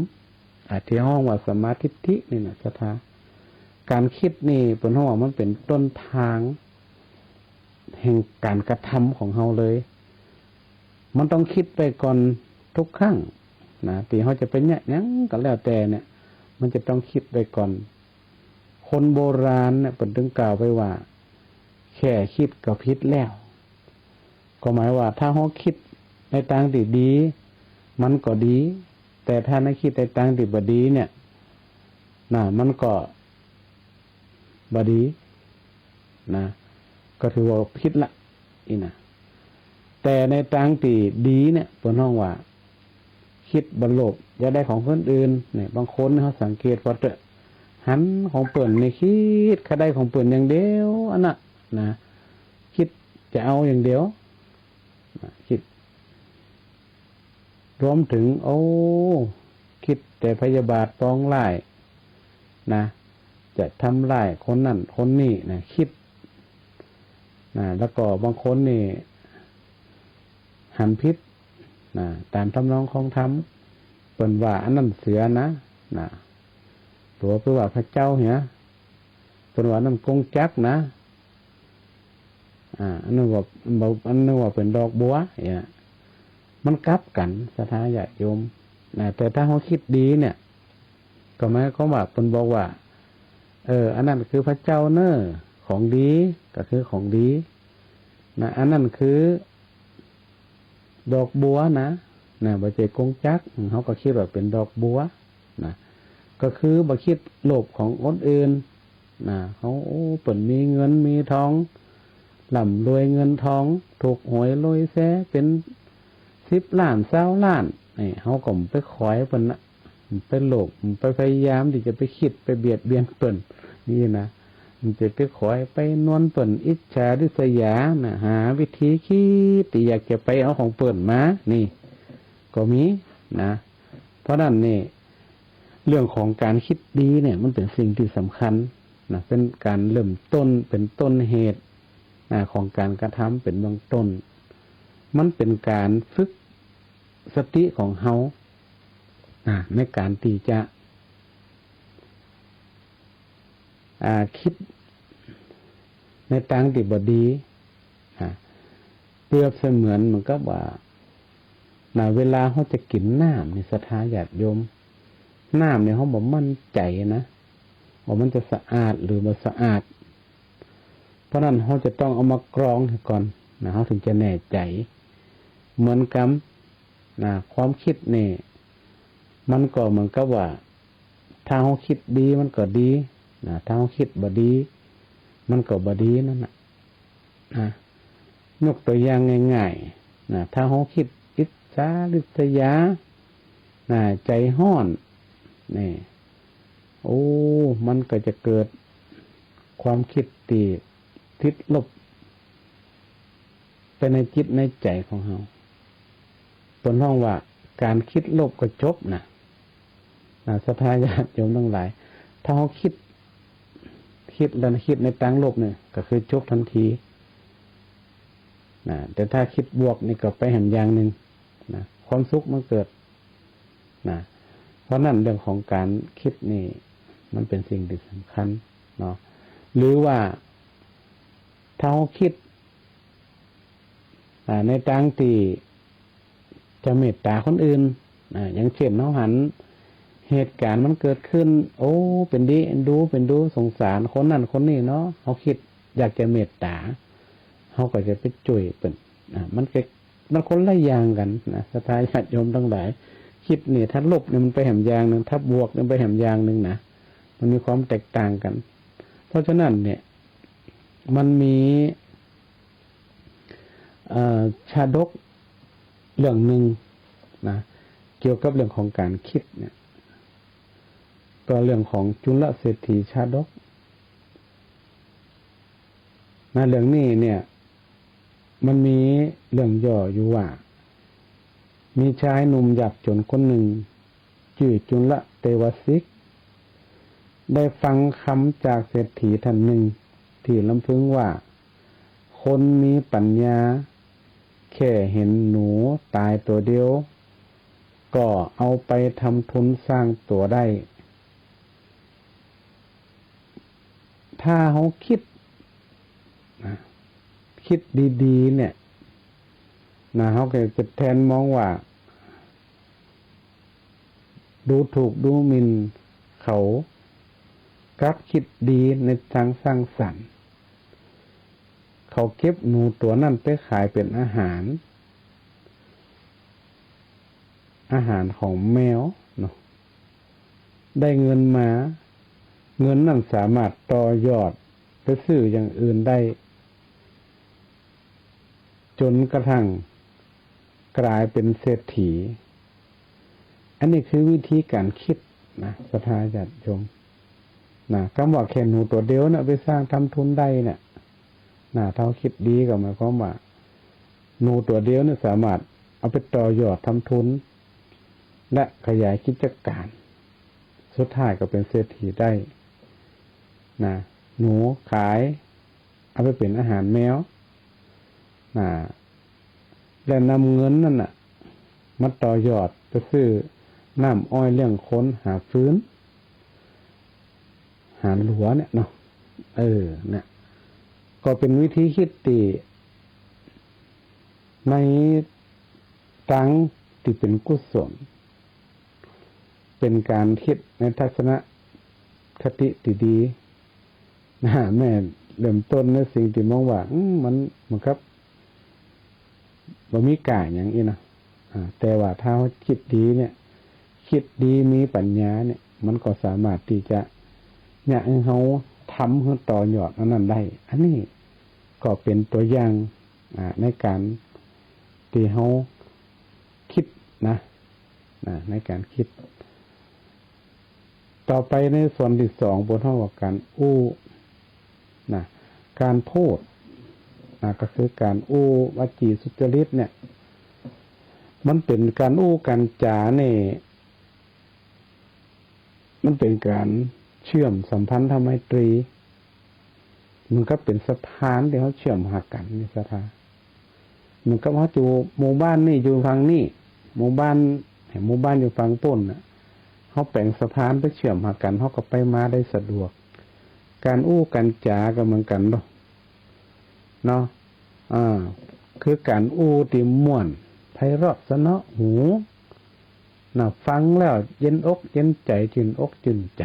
ที่ห้องว่าสัมมาทิฏฐินี่นะสถาการคิดนี่เป็นห้องว่ามันเป็นต้นทางแห่งการกระทำของเราเลยมันต้องคิดไปก่อนทุกครั้งที่เขาจะเป็นเนี่ยก็แล้วแต่เนี่ยมันจะต้องคิดไปก่อน คนโบราณเนี่ยเปิ่นถึงกล่าวไปว่าแค่คิดก็ผิดแล้วก็หมายว่าถ้าเฮาคิดในทางที่ดีมันก็ดี แต่ถ้าในคิดในทางที่บ่ดีเนี่ยมันก็บ่ดีนะก็ถือว่าผิดละอีนะแต่ในทางที่ดีเนี่ยเพิ่นฮ้องว่าคิดบ่โลภอยากได้ของคนอื่นเนี่ยบางคนเขาสังเกตว่าหันของเปิ้นนี่คิดเขาได้ของเปิ้นอย่างเดียวอันน่ะนะคิดจะเอาอย่างเดียวคิดรวมถึงคิดแต่พยาบาทปองร้ายนะจะทำร้ายคนนั่นคนนี้นะคิดแล้วก็บางคนนี่หันพิษตามทำนองของธรรมเปิ้นว่าอันนั้นเสือนะตัวเพื่อว่าพระเจ้าเหียเปิ้นว่านั่นกงจักนะอันนั้นว่าเป็นดอกบัวเนี่ยมันกลับกันสถาญาติโยมแต่ถ้าเขาคิดดีเนี่ยก็หมายความว่าเปิ้นบอกว่าอันนั้นคือพระเจ้าเน้อของดีก็คือของดีอันนั้นคือดอกบัวนะบ่ใช่กงจักเขาก็คิดว่าเป็นดอกบัวก็คือบ่คิดโลภของคนอื่นเขาเปิ้นมีเงินมีทองร่ำรวยเงินทองถูกหวยรวยแซ่เป็น10 ล้าน20 ล้านนี่เขาก็ไปขอยเปิ้นน่ะไปโลภไปพยายามที่จะไปคิดไปเบียดเบียนเปิ้นนี่นะมันจะไปขอยไปนวลเปิ้นอิจฉาริษยาหาวิธีคิดที่อยากจะไปเอาของเปิ้นมานี่ก็มีนะเพราะนั้นนี่เรื่องของการคิดดีเนี่ยมันเป็นสิ่งที่สำคัญเป็นการเริ่มต้นเป็นต้นเหตุของการกระทำเป็นเบื้องต้นมันเป็นการฝึกสติของเฮาในการที่จะคิดในทางที่บ่ดีเปรียบเสมือนมันก็ว่าเวลาเขาจะกินน้ำในศรัทธาญาติโยมน้ำเนี่ยเขาบอกมั่นใจนะว่ามันจะสะอาดหรือบ่สะอาดเพราะนั้นเขาจะต้องเอามากรองก่อนเขาถึงจะแน่ใจเหมือนกับความคิดนี่มันก็เหมือนกับว่าถ้าเขาคิดดีมันก็ดีถ้าเขาคิดบ่ดีมันก็บ่ดีนั่นน่ะยกตัวอย่างง่ายๆถ้าเขาคิดอิจฉาริษยาใจห้อนนี่มันก็จะเกิดความคิดตีทิศลบไปในจิตในใจของเราตนห้องว่าการคิดลบก็จบศรัทธาญาติโยมทั้งหลายถ้าเขาคิดแล้วคิดในทางลบเนี่ยก็คือจบทันทีแต่ถ้าคิดบวกนี่ก็ไปแห่งอย่างหนึ่งความสุขมันเกิดเพราะนั่นเรื่องของการคิดนี่มันเป็นสิ่งที่สำคัญเนาะหรือว่าถ้าเขาคิดในทางที่จะเมตตาคนอื่นอย่างเช่นเขาหันเหตุการณ์มันเกิดขึ้นเป็นดีเอ็นดูเป็นดูสงสารคนนั้นคนนี้เนาะเขาคิดอยากจะเมตตาเขาก็จะไปช่วยเป็นมันคนละอย่างกันศรัทธาญาติโยมทั้งหลายคิดนี่ถ้าลบเนี่ยมันไปแหมอย่างนึงถ้าบวกเนี่ยไปแหมอย่างนึงมันมีความแตกต่างกันเพราะฉะนั้นเนี่ยมันมีชาดกเรื่องหนึ่งเกี่ยวกับเรื่องของการคิดเนี่ยก็เรื่องของจุลเศรษฐีชาดกเรื่องนี้เนี่ยมันมีเรื่องย่ออยู่ว่ามีชายหนุ่มยากจนคนหนึ่งชื่อจุลเทวสิกได้ฟังคำจากเศรษฐีท่านหนึ่งที่ลำพึงว่าคนมีปัญญาแค่เห็นหนูตายตัวเดียวก็เอาไปทำทุนสร้างตัวได้ถ้าเขาคิดดีๆเนี่ยเขาก็จะแทนมองว่าดูถูกดูหมิ่นเขา กับคิดดีในทางสร้างสรรค์เขาเก็บหนูตัวนั้นไปขายเป็นอาหารของแมวเนาะได้เงินมาเงินนั้นสามารถต่อยอดไปซื้ออย่างอื่นได้จนกระทั่งกลายเป็นเศรษฐีอันนี้คือวิธีการคิดนะศรัทธาญาติโยมนะคำว่าแค่หนูตัวเดียวนะไปสร้างทำทุนได้เนี่ยนะเท่าคิดดีก็หมายความว่าหนูตัวเดียวเนี่ยสามารถเอาไปต่อยอดทำทุนและขยายกิจการสุดท้ายก็เป็นเศรษฐีได้นะหนูขายเอาไปเป็นอาหารแมวนะและนำเงินนั่นน่ะมาต่อยอดไปซื้อน้ำอ้อยเลี้ยงคนหาฟื้นหาหลัวเนี่ยเนาะเนี่ยก็เป็นวิธีคิดตีในตังที่เป็นกุศลเป็นการคิดในทัศนคติที่ดีนะแม่เริ่มต้นในสิ่งที่มองว่ามันครับบ่มีกายอย่างนี้นะแต่ว่าถ้าคิดดีเนี่ยคิดดีมีปัญญาเนี่ยมันก็สามารถที่จะเนี่ยให้เขาทำให้ต่อยอดอันนั้นได้อันนี้ก็เป็นตัวอย่างในการที่เขาคิดนะในการคิดต่อไปในส่วนที่สองบนห้องว่าการการพูดก็คือการวจีสุจริตเนี่ยมันเป็นการการจาเนี่ยมันเป็นการเชื่อมสัมพันธไมตรีมันก็เป็นสะพานที่เขาเชื่อมหากันในสถามันก็ว่าอยู่หมู่บ้านนี่อยู่ฝั่งนี้หมู่บ้านอยู่ฝั่งต้นน่ะเขาแปลงสะพานไปเชื่อมหากันเขาก็ไปมาได้สะดวกการการจาก็เหมือนกันเนาะคือการที่ม่วนไพเราะสนอหูฟังแล้วเย็นอกเย็นใจชื่นอกชื่นใจ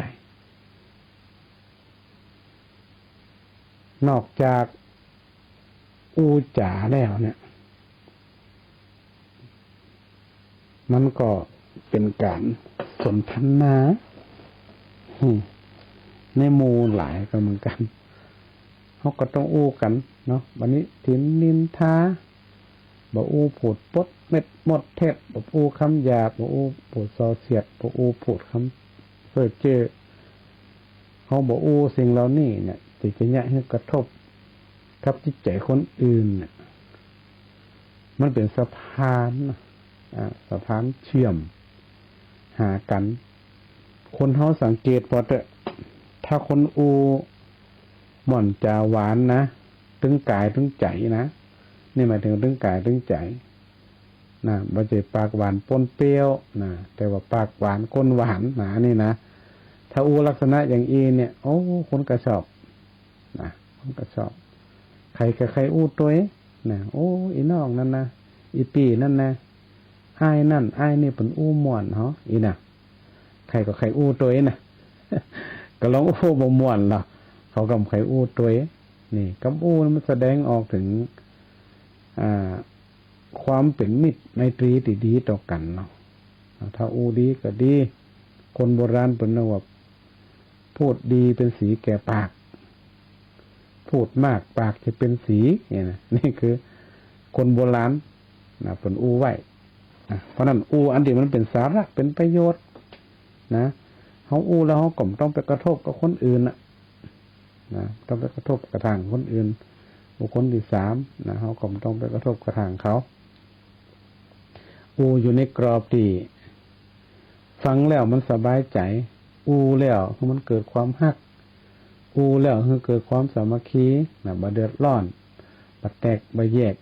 นอกจากจ๋าแล้วเนี่ยมันก็เป็นการสนทนาในหมู่หลายก็เหมือนกันเขาก็ต้องกันเนาะวันนี้ถินนินทาบ่พูดปดเม็ดหมดเท็จบ่คำหยาบบ่พูดส่อเสียดบ่พูดคำเพ้อเจ้อเขาบ่สิ่งเหล่านี้เนี่ยที่จะเนี่ยให้กระทบกับจิตใจคนอื่นเนี่ยมันเป็นสะพานสะพานเชื่อมหากันคนเขาสังเกตพอถ้าคนหม่อนจาหวานนะถึงกายถึงใจนะนี่หมายถึงถึงกายถึงใจบ่ใช่ปากหวานปนเปรี้ยวแต่ว่าปากหวานก้นหวานนี่นะถ้าลักษณะอย่างเนี่ยคนก็ชอบคนก็ชอบใครกับใครตัวอีน้องนั่นนะอีปีนั่นนะอ้ายนั่นอ้ายนี่เป็นม่วนอีน่ะใครกับใครตัวนะก็ลองบ่ม่วนหรอกเขากับใครตัวนี่กับมันแสดงออกถึงความเป็นมิตรไมตรีที่ดีต่อกันเนาะถ้าดีก็ดีคนโบราณเป็นว่าพูดดีเป็นสีแก่ปากพูดมากปากจะเป็นสีเนี่ยนะนี่คือคนโบราณเป็นไว้เพราะนั้นอันที่มันเป็นสาระเป็นประโยชน์นะเขาแล้วเขาก็ต้องไปกระทบกับคนอื่นนะต้องไปกระทบกระทั่งคนอื่นบุคคลที่สามเขาก็ต้องไปกระทบกระทั่งเขาอยู่ในกรอบที่ฟังแล้วมันสบายใจแล้วมันเกิดความฮักแล้วเกิดความสามัคคีบ่เดือดร้อนบ่แตกบ่แยก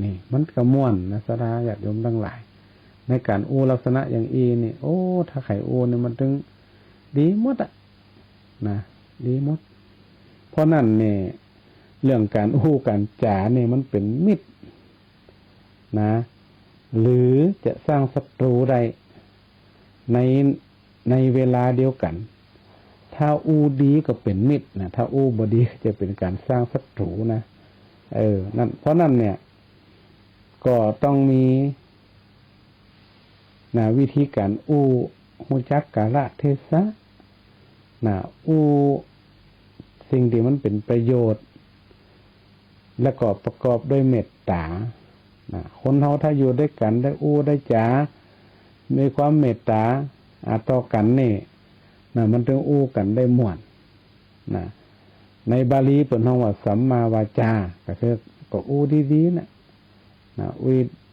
นี่มันก็ม่วนนะสาญาติโยมทั้งหลายในการลักษณะอย่างนี่ถ้าไข่นี่มันถึงดีหมดดีหมดเพราะนั่นเนี่ยเรื่องการการจาเนี่ยมันเป็นมิตรหรือจะสร้างศัตรูได้ในเวลาเดียวกัน ถ้าอู้ดีก็เป็นมิตรนะถ้าอู้บดีก็จะเป็นการสร้างศัตรูนะนั่นเพราะนั่นเนี่ยก็ต้องมีนะวิธีการอู้หูจักกาลเทศะนะอู้สิ่งที่มันเป็นประโยชน์และก็ประกอบด้วยเมตตานะคนเฮาถ้าอยู่ด้วยกันได้อู้ได้จ๋ามีความเมตตาต่อกันนี่นะมันต้องอู้กันได้ม่วนนะในบาลีเปิ่นเฮาว่าสัมมาวาจาก็คือก็อู้ดีๆนะ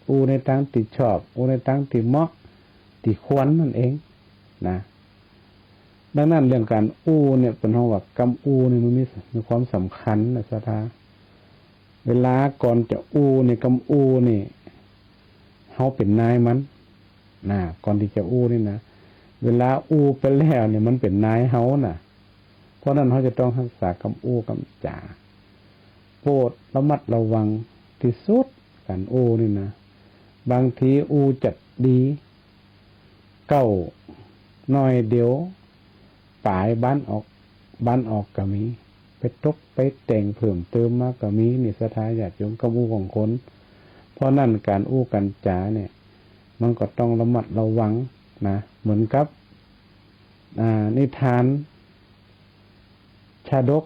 อู้ในทางที่ชอบอู้ในทางที่เหมาะที่ควรนั่นเองนะดังนั้นเรื่องการอู้เนี่ยเป็นเฮาว่ากำอู้นี่มันมีความสำคัญนะสถาเวลาก่อนจะอู้เนี่ยกำอู้นี่เฮาเป็นนายมันนะก่อนที่จะอู้นี่นะเวลาอู้ไปแล้วเนี่ยมันเป็นนายเฮาน่ะเพราะนั้นเขาจะต้องรักษากำอู้กำจ่าโปรดระมัดระวังที่สุดการอู้นี่นะบางทีอู้จัดดีเก้าน้อยเดียวปลายบ้านออกก็มีไปตกไปแต่งเพิ่มเติมมากก็มีนี่สถาญาติโยมกำอู้ของคนเพราะนั่นการอู้กันจ่าเนี่ยมันก็ต้องระมัดระวังนะเหมือนกับนิทานชาดก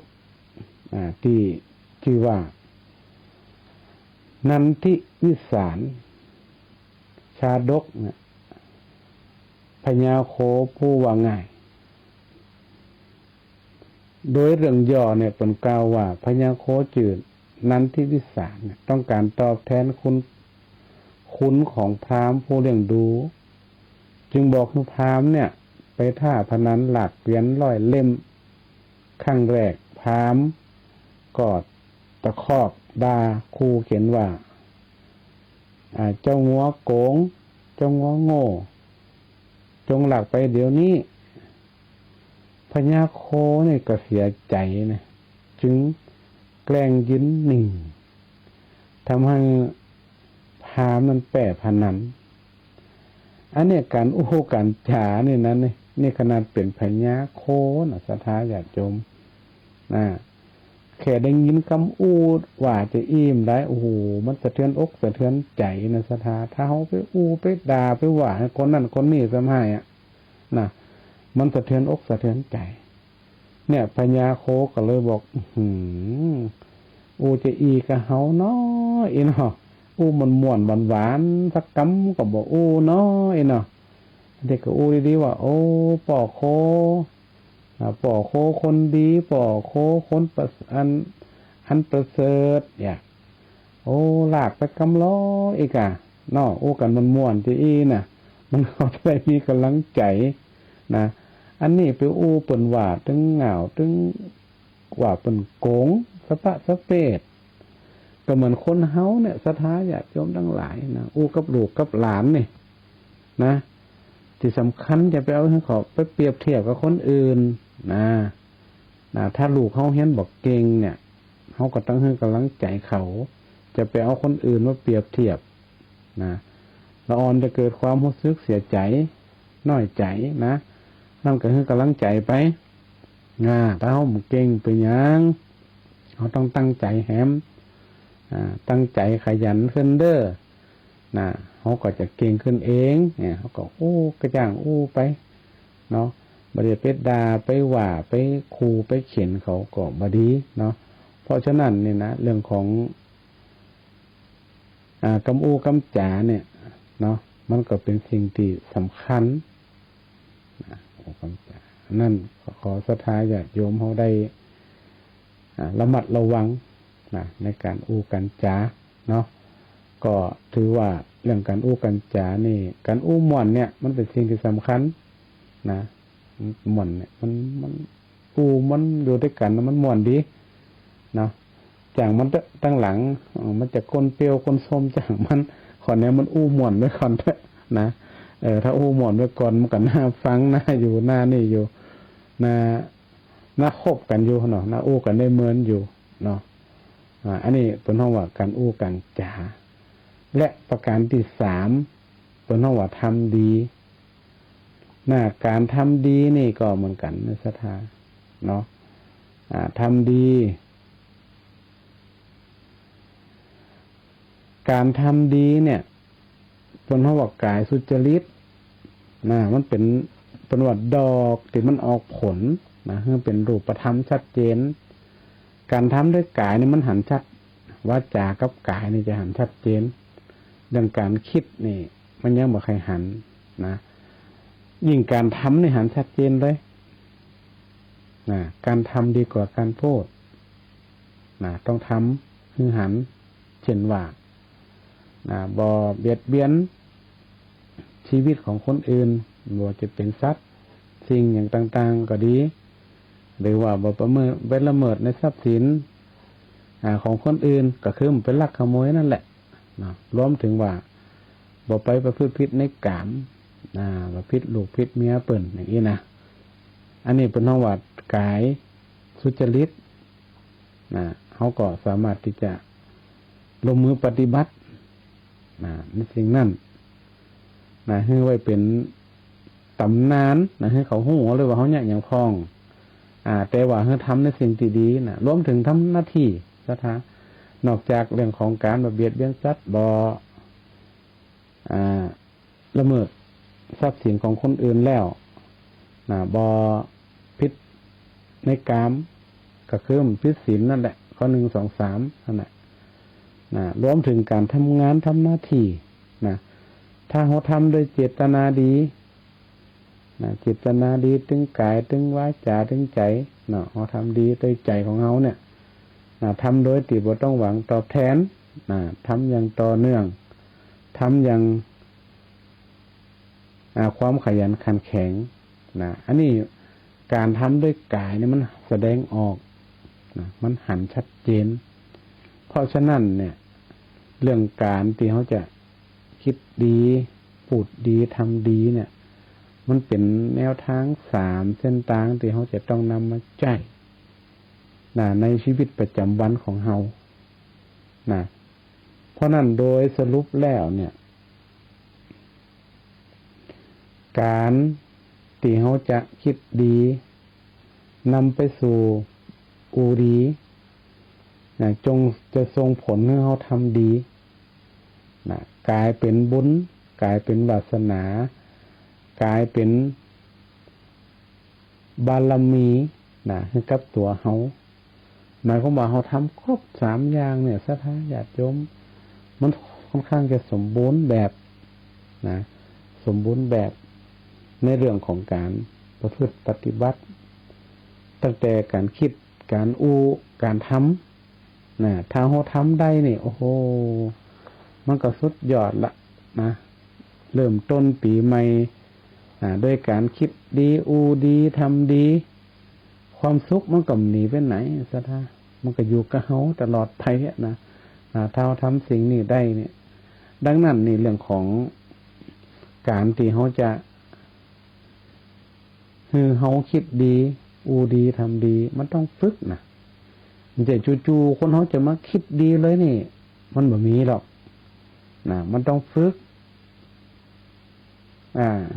ที่ชื่อว่านันทิวิสารชาดกนะพญาโคผู้ว่าง่ายโดยเรื่องย่อเนี่ยเป็นกล่าวว่าพญาโคจืดนันทิวิสารเนี่ยต้องการตอบแทนคุณของพราหมณ์ผู้เลี้ยงดูจึงบอกให้พราหมณ์เนี่ยไปท่าพนันหลักเหรียญ100 เล่มครั้งแรกพราหมณ์กอดตะคอกด่าคู่เขียนว่าเจ้างัวโกงเจ้างัวโง่จงหลักไปเดี๋ยวนี้พญาโคเนี่ยก็เสียใจนะจึงแกล้งยิ้นหนิ่งทำให้พราหมณ์นั้นแปรพนันอันนี้การอู้การจาเนี่ยนั้นนี่ขนาดเป็นพญาโคนะสถาญาติโยมแค่ได้ยินคำอู้ว่าจะอิ่มได้โอ้โหมันสะเทือนอกสะเทือนใจนะสถาถ้าเขาไปอู้ไปด่าไปว่าให้คนนั้นคนนี้สมัยนะมันสะเทือนอกสะเทือนใจเนี่ยพญาโคก็เลยบอกอู้จะอีกับเฮาเนาะอีเนาะอู้มันม่วนหวานสักกำก็บอกอู้เนาะอีเนาะเด็กก็อู้ดีๆว่าโอ้ป่อโคคนดีป่อโคคนอันประเสริฐเนี่ยโอ้ลากไปกำล้ออีกเนาะอู้กันมันม่วนที่อีน่ะมันเขาได้มีกำลังใจนะอันนี้ไปอู้เปิ่นว่าถึงเหงาถึงว่าเปิ่นโกงสะปะสะเปดก็เหมือนคนเฮาเนี่ยศรัทธาญาติโยมทั้งหลายนะอู้กับลูกกับหลานนี่นะที่สำคัญจะไปเอาให้เขาไปเปรียบเทียบกับคนอื่นนะถ้าลูกเขาเห็นบอกเก่งเนี่ยเขาก็ต้องให้กำลังใจเขาจะไปเอาคนอื่นมาเปรียบเทียบนะละออนจะเกิดความรู้สึกเสียใจน้อยใจนะนั่นก็คือกำลังใจไปถ้าเขาเก่งไปยังเขาต้องตั้งใจแฮมตั้งใจขยันขึ้นเด้อเขาก็จะเก่งขึ้นเองเนี่ยเขาก็กระจ่างไปเนาะบริเวณด่าไปว่าไปขู่ไปเขียนเขาก็บดีเนาะเพราะฉะนั้นเนี่ยนะเรื่องของกำกำจ๋าเนี่ยเนาะมันก็เป็นสิ่งที่สำคัญนั่นขอศรัทธาญาติโยมเขาได้ระมัดระวังในการอู้กันจาเนาะก็ถือว่าเรื่องการอู้กันจานี่การอู้ม่วนเนี่ยมันเป็นสิ่งที่สำคัญนะม่วนเนี่ยมันอู้มันอยู่ด้วยกันมันม่วนดีเนาะจากมันตั้งหลังมันจะก้นเปรี้ยวก้นส้มจากมันขอนนี้มันอู้ม่วนไว้ก่อนเถอะนะถ้าอู้ม่วนไว้ก่อนมันก็น่าฟังน่าอยู่น่านี่อยู่น่าคบกันอยู่เนาะน่าอู้กันได้เหมือนอยู่เนาะอันนี้เป็นห้องว่าการอู้กันจาและประการที่3เป็นห้องว่าทำดีการทำดีนี่ก็เหมือนกันในศรัทธา เนาะทำดีการทำดีเนี่ยเป็นเพราะว่ากายสุจริตมันเป็นว่าดอกที่มันออกผลคือเป็นรูปธรรมชัดเจนการทำด้วยกายนี่มันหันชัดวาจากับกายนี่จะหันชัดเจนดังการคิดนี่มันยังบ่ใครหันยิ่งการทำนี่หันชัดเจนเลยการทำดีกว่าการพูดต้องทำคือหันเช่นว่าบ่เบียดเบียนชีวิตของคนอื่นบ่จะเป็นสัตว์สิ่งอย่างต่างๆก็ดีหรือว่าบ่เป็นละเมิดในทรัพย์สินของคนอื่นก็คือมันเป็นลักขโมยนั่นแหละรวมถึงว่าบ่ไปประพฤติผิดในกามบ่ผิดลูกผิดเมียเปิ้นอย่างนี้นะอันนี้เป็นว่า กายสุจริตเขาก็สามารถที่จะลงมือปฏิบัติในสิ่งนั้นให้ไว้เป็นตำนานให้เขาหูเลยว่าเขาเนี่ยอย่างคล่องแต่ว่าให้ทำในสิ่งที่ดีรวมถึงทำหน้าที่สถานอกจากเรื่องของการเบียดเบียนสัตว์ละเมิดทรัพย์สินของคนอื่นแล้วผิดในกามก็คือผิดศีลนั่นแหละข้อ1 2 3นั่นแหละรวมถึงการทำงานทำหน้าที่ถ้าเขาทำโดยเจตนาดีเจตนาดีถึงกายถึงวาจาถึงใจเขาทำดีโดยใจของเขาเนี่ยทำโดยที่บ่ต้องหวังตอบแทนทำอย่างต่อเนื่องทำอย่างความขยันขันแข็งอันนี้การทำด้วยกายนี่มันแสดงออกมันหันชัดเจนเพราะฉะนั้นเนี่ยเรื่องการที่เขาจะคิดดีพูดดีทำดีเนี่ยมันเป็นแนวทาง3เส้นทางที่เขาจะต้องนำมาใช้ในชีวิตประจำวันของเราเพราะนั้นโดยสรุปแล้วเนี่ยการที่เขาจะคิดดีนำไปสู่อูดีจงจะส่งผลให้เขาทำดีกลายเป็นบุญกลายเป็นวาสนากลายเป็นบารมีให้กับตัวเขาหมายความว่าเขาทำครบ3อย่างเนี่ยศรัทธาญาติโยมมันค่อนข้างจะสมบูรณ์แบบสมบูรณ์แบบในเรื่องของการประพฤติปฏิบัติตั้งแต่การคิดการการทำถ้าเราทำได้นี่โอ้โหมันก็สุดยอดละเริ่มต้นปีใหม่ด้วยการคิดดีดีทำดีความสุขมันก็หนีไปไหนซะท่ามันก็อยู่กับเราตลอดไปถ้าเราทำสิ่งนี้ได้เนี่ยดังนั้นนี่เรื่องของการที่เราจะคือเขาคิดดีดีทำดีมันต้องฝึกมันจะจู่ๆคนเขาจะมาคิดดีเลยนี่มันแบบนี้หรอกมันต้องฝึก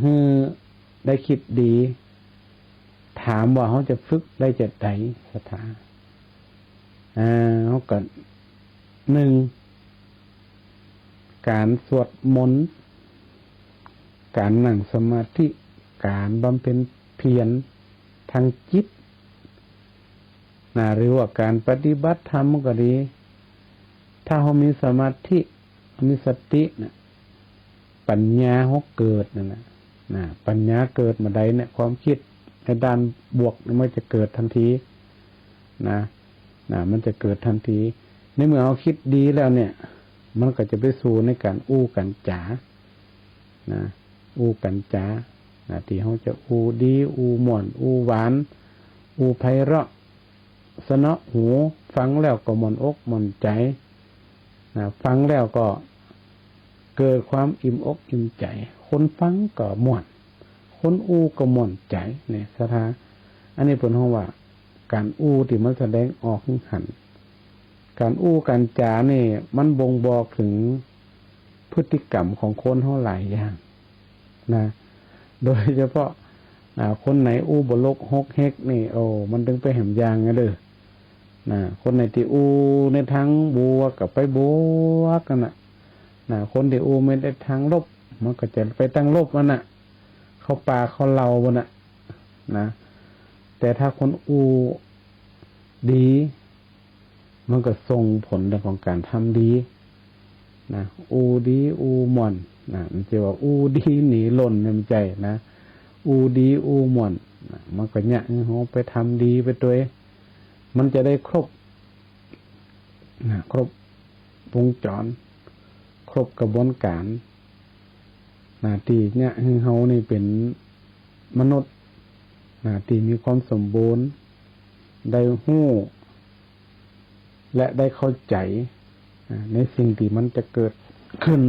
คือได้คิดดีถามว่าเขาจะฝึกได้จะไหนสถาเขาก็1การสวดมนต์การนั่งสมาธิการบำเพ็ญเพียรทางจิตหรือว่าการปฏิบัติธรรมก็ดีถ้าเขามีสมาธิมีสติปัญญาเขาเกิดปัญญาเกิดมาใดเนี่ยความคิดในด้านบวกมันจะเกิดทันทีมันจะเกิดทันทีในเมื่อเขาคิดดีแล้วเนี่ยมันก็จะไปสู่ในการกันจ๋ากันจ๋าที่เขาจะดีม่วนหวานไพเราะสนอหูฟังแล้วก็หม่นอกหม่นใจฟังแล้วก็เกิดความอิ่มอกอิ่มใจคนฟังก็ม่วนคนก็ม่วนใจเนี่ยสถาอันนี้เป็นเพราะว่าการที่มันแสดงออกหันการการจานี่มันบ่งบอกถึงพฤติกรรมของคนเท่าหลายอย่างโดยเฉพาะ คนไหนอู้บ่ลกฮกเฮกนี่โอ้มันถึงไปแหมยางไงเด้อคนไหนที่อู้ในทางบวกกับไปบวกกันคนที่อู้ไม่ได้ทางลบมันก็จะไปตั้งลบมันเข้าป่าเข้าเราบนนะแต่ถ้าคนอู้ดีมันก็ส่งผลเรื่องของการทำดีอูดีอูหม่อนมันจะว่าอูดีหนีหล่นในใจอูดีอูหม่อนมันก็เนี่ยเขาไปทำดีไปตัวมันจะได้ครบครบวงจรครบกระบวนการที่เนี่ยเขานี่เป็นมนุษย์ที่มีความสมบูรณ์ได้หู้และได้เข้าใจในสิ่งที่มันจะเกิดขึ้น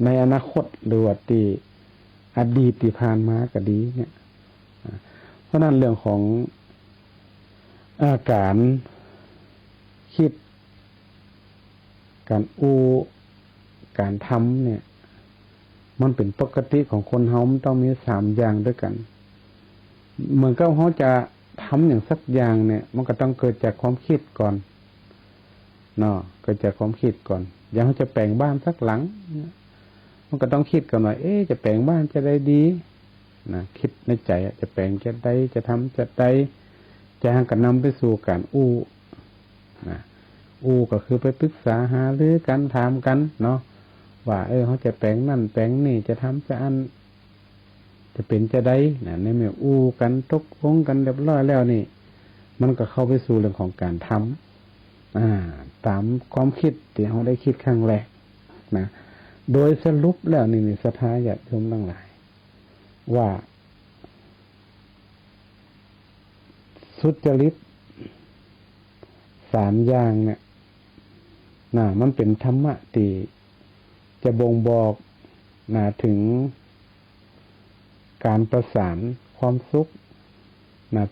ในอนาคตหรือว่าที่อดีตที่ผ่านมาก็ดีเนี่ยเพราะนั้นเรื่องของการคิดการการทำเนี่ยมันเป็นปกติของคนเฮามันต้องมี3อย่างด้วยกันเหมือนกับเขาจะทำอย่างสักอย่างเนี่ยมันก็ต้องเกิดจากความคิดก่อนเกิดจากความคิดก่อนอย่างเขาจะแปลงบ้านสักหลังมันก็ต้องคิดก่อนว่าจะแปลงบ้านจะได้ดีคิดในใจจะแปลงจะได้จะทำจะได้จะให้กันนำไปสู่การอู้ก็คือไปปรึกษาหารือกันถามกันว่าเขาจะแปลงนั่นแปลงนี่จะทำจะอันจะเป็นจะได้ในเมื่ออู้กันตกลงกันเรียบร้อยแล้วนี่มันก็เข้าไปสู่เรื่องของการทำตามความคิดที่เขาได้คิดครั้งแรกโดยสรุปแล้วนี่ศรัทธาญาติโยมทั้งหลายว่าสุจริต3อย่างเนี่ยมันเป็นธรรมะที่จะบ่งบอกถึงการประสานความสุข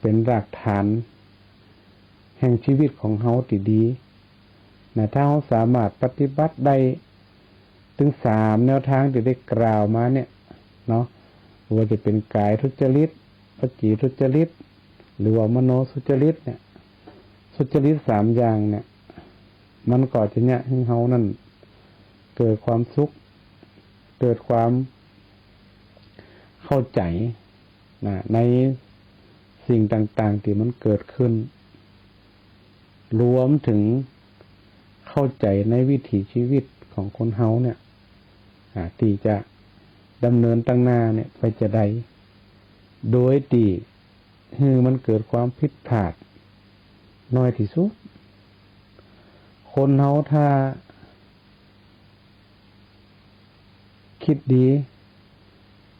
เป็นรากฐานแห่งชีวิตของเฮาที่ดีถ้าเฮาสามารถปฏิบัติได้ถึง3แนวทางที่ได้กล่าวมาเนี่ยว่าจะเป็นกายทุจริตวจีทุจริตหรือว่ามโนสุจริตเนี่ยสุจริต3อย่างเนี่ยมันก็จะเนี่ยให้เฮานั่นเกิดความสุขเกิดความเข้าใจในสิ่งต่างๆที่มันเกิดขึ้นรวมถึงเข้าใจในวิถีชีวิตของคนเฮาเนี่ยที่จะดำเนินตั้งหน้าเนี่ยไปจะได้โดยที่มันเกิดความผิดพลาดน้อยที่สุดคนเฮาถ้าคิดดี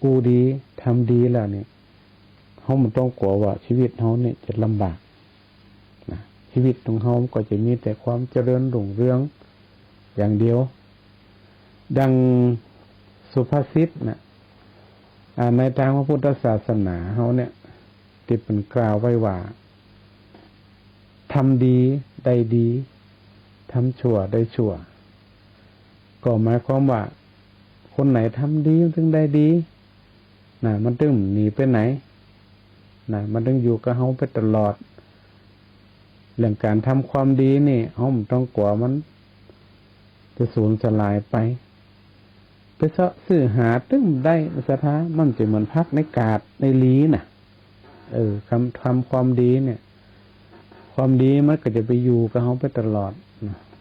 กูดีทำดีแล้วเนี่ยเขามันต้องกลัวว่าชีวิตเขาเนี่ยจะลำบากชีวิตของเขาก็จะมีแต่ความเจริญรุ่งเรืองอย่างเดียวดังสุภาษิตในทางพระพุทธศาสนาเขาเนี่ยที่เป็นกล่าวไว้ว่าทำดีได้ดีทำชั่วได้ชั่วก็หมายความว่าคนไหนทำดีมันถึงได้ดีมันถึงหนีไปไหนมันต้องอยู่กับเฮาไปตลอดเรื่องการทำความดีนี่เฮาไม่ต้องกลัวมันจะสูญสลายไปเสาะสื่อหาตึ้งได้ศรัทธามันจะเหมือนพักในกาดในลีทำความดีเนี่ยความดีมันก็จะไปอยู่กับเฮาไปตลอด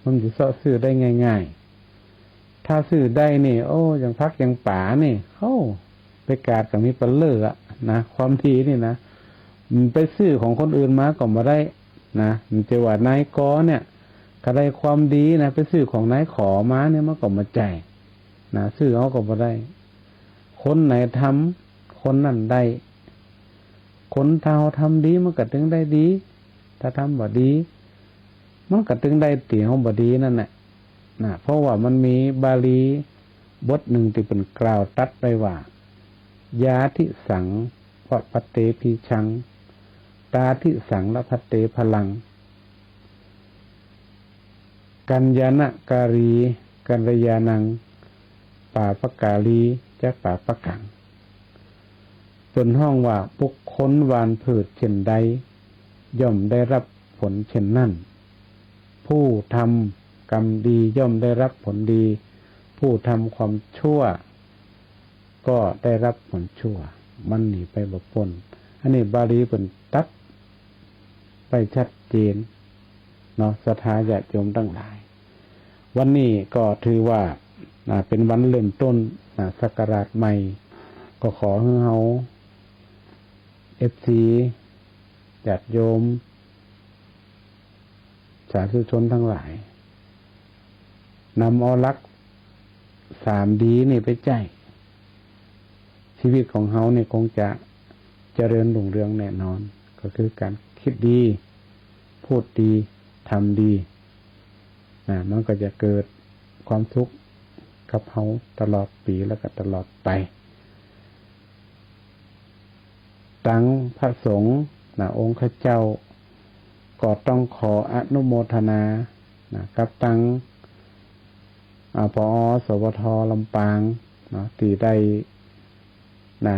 มันจะเสาะสื่อได้ง่ายๆถ้าสื่อได้นี่อย่างพักอย่างป่านี่ไปกาดกับมีปลาเลือความดีนี่มันไปซื้อของคนอื่นมาก็มาได้มันจะว่านายกอเนี่ยก็ได้ความดีไปซื้อของนายขอมาเนี่ยมันก็มาแจกซื้อเขาก็มาได้ คนไหนทำคนนั่นได้คนเท่าทำดีมันก็ถึงได้ดีถ้าทำบ่ดีมันก็ถึงได้เตี๋ยวบ่ดีนั่นแหละเพราะว่ามันมีบาลีบทหนึ่งที่เป็นกล่าวตัดไปว่ายาทิสังวะปะเตพีชังตาทิสังละพัตเตพลังกัญญาณการีกัลยาณังป่าปกาลีจะป่าปะกัง เป็นห้องว่าบุคคลหวานพืชเช่นใดย่อมได้รับผลเช่นนั้นผู้ทำกรรมดีย่อมได้รับผลดีผู้ทำความชั่วก็ได้รับผลชั่วมันหนีไปบ่พ้นอันนี้บาลีเป็นตัดไปชัดเจนเนาะศรัทธาญาติโยมทั้งหลายวันนี้ก็ถือว่าเป็นวันเริ่มต้นศักราชใหม่ก็ขอให้เฮา FC ญาติโยมสาธุชนทั้งหลายนำเอาหลัก3 ดีนี่ไปใจชีวิตของเฮาเนี่ยคงจะเจริญรุ่งเรืองแน่นอนก็คือการคิดดีพูดดีทำดีมันก็จะเกิดความสุขกับเฮาตลอดปีแล้วก็ตลอดไปตั้งพระสงฆ์องค์ข้าเจ้าก็ต้องขออนุโมทนากับตั้งผอ.สวท.ลำปางที่ได้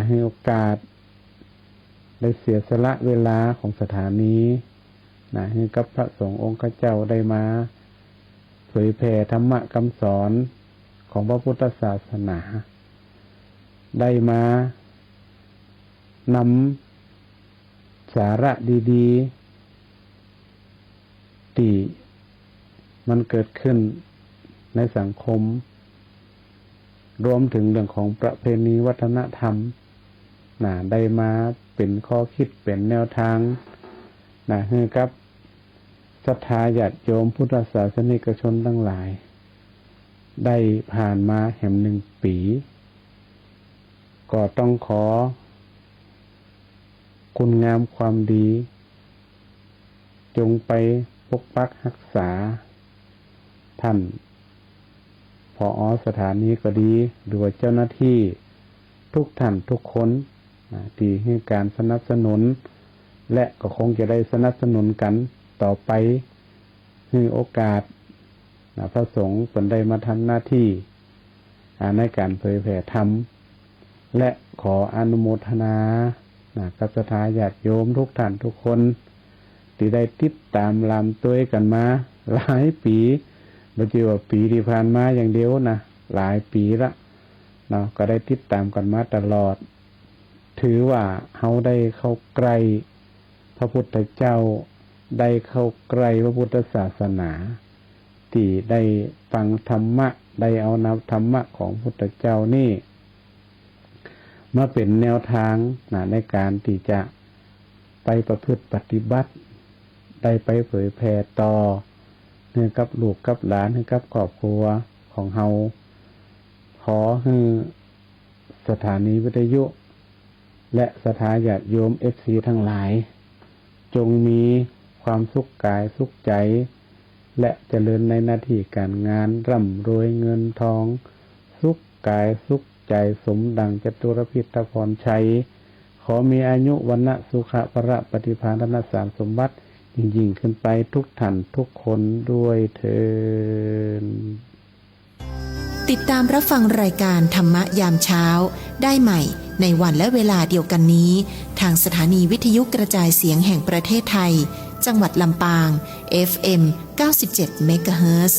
ให้โอกาสได้เสียสละเวลาของสถานีให้กับพระสงฆ์องค์ข้าเจ้าได้มาเผยแผ่ธรรมะคำสอนของพระพุทธศาสนาได้มานำสาระดีๆที่มันเกิดขึ้นในสังคมรวมถึงเรื่องของประเพณีวัฒนธรรมได้มาเป็นข้อคิดเป็นแนวทางให้กับศรัทธาญาติโยมพุทธศาสนิกชนทั้งหลายได้ผ่านมาแห่ง1 ปีก็ต้องขอคุณงามความดีจงไปปกปักรักษาท่านผอ.สถานีก็ดีหรือว่าเจ้าหน้าที่ทุกท่านทุกคนที่ให้การสนับสนุนและก็คงจะได้สนับสนุนกันต่อไปให้โอกาสพระสงฆ์เป็นได้มาทำหน้าที่ในการเผยแผ่ธรรมและขออนุโมทนากับศรัทธาญาติโยมทุกท่านทุกคนที่ได้ติดตามลำตัวกันมาหลายปีไม่ใช่ว่าปีที่ผ่านมาอย่างเดียวนะหลายปีละก็ได้ติดตามกันมาตลอดถือว่าเขาได้เข้าใกล้พระพุทธเจ้าได้เข้าใกล้พระพุทธศาสนาที่ได้ฟังธรรมะได้เอานำธรรมะของพุทธเจ้านี่มาเป็นแนวทางในการที่จะไปประพฤติปฏิบัติได้ไปเผยแผ่ต่อให้กับลูกกับหลานให้กับครอบครัวของเฮาขอให้สถานีวิทยุและศรัทธาญาติโยม FC ทั้งหลายจงมีความสุขกายสุขใจและเจริญในหน้าที่การงานร่ำรวยเงินทองสุขกายสุขใจสมดังจตุรพิธพรชัยขอมีอายุวรรณะสุขะพระปฏิภาณธนสารสมบัติยิ่งขึ้นไปทุกท่านทุกคนด้วยเถิดติดตามรับฟังรายการธรรมะยามเช้าได้ใหม่ในวันและเวลาเดียวกันนี้ทางสถานีวิทยุกระจายเสียงแห่งประเทศไทยจังหวัดลำปาง FM 97 MHz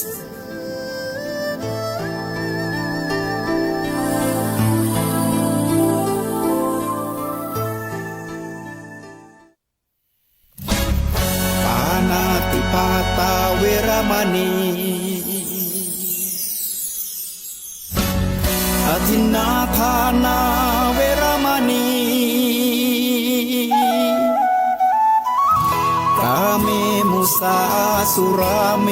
ปาตาเวรมณีอธินาทานาเวรมณีกาเมมุสาสุราเม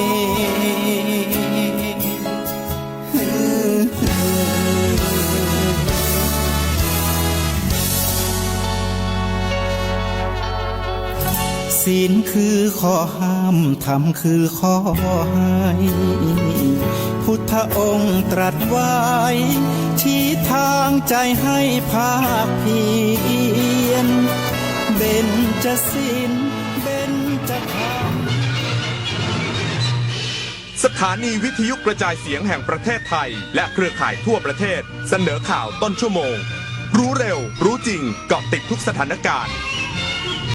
ศีลคือข้อห้ามธรรมคือข้อให้พุทธองค์ตรัสไว้ชี้ทางใจให้ภาคเพียรเบญจศีลเบญจธรรมสถานีวิทยุกระจายเสียงแห่งประเทศไทยและเครือข่ายทั่วประเทศเสนอข่าวต้นชั่วโมงรู้เร็วรู้ จริงเกาะติดทุกสถานการณ์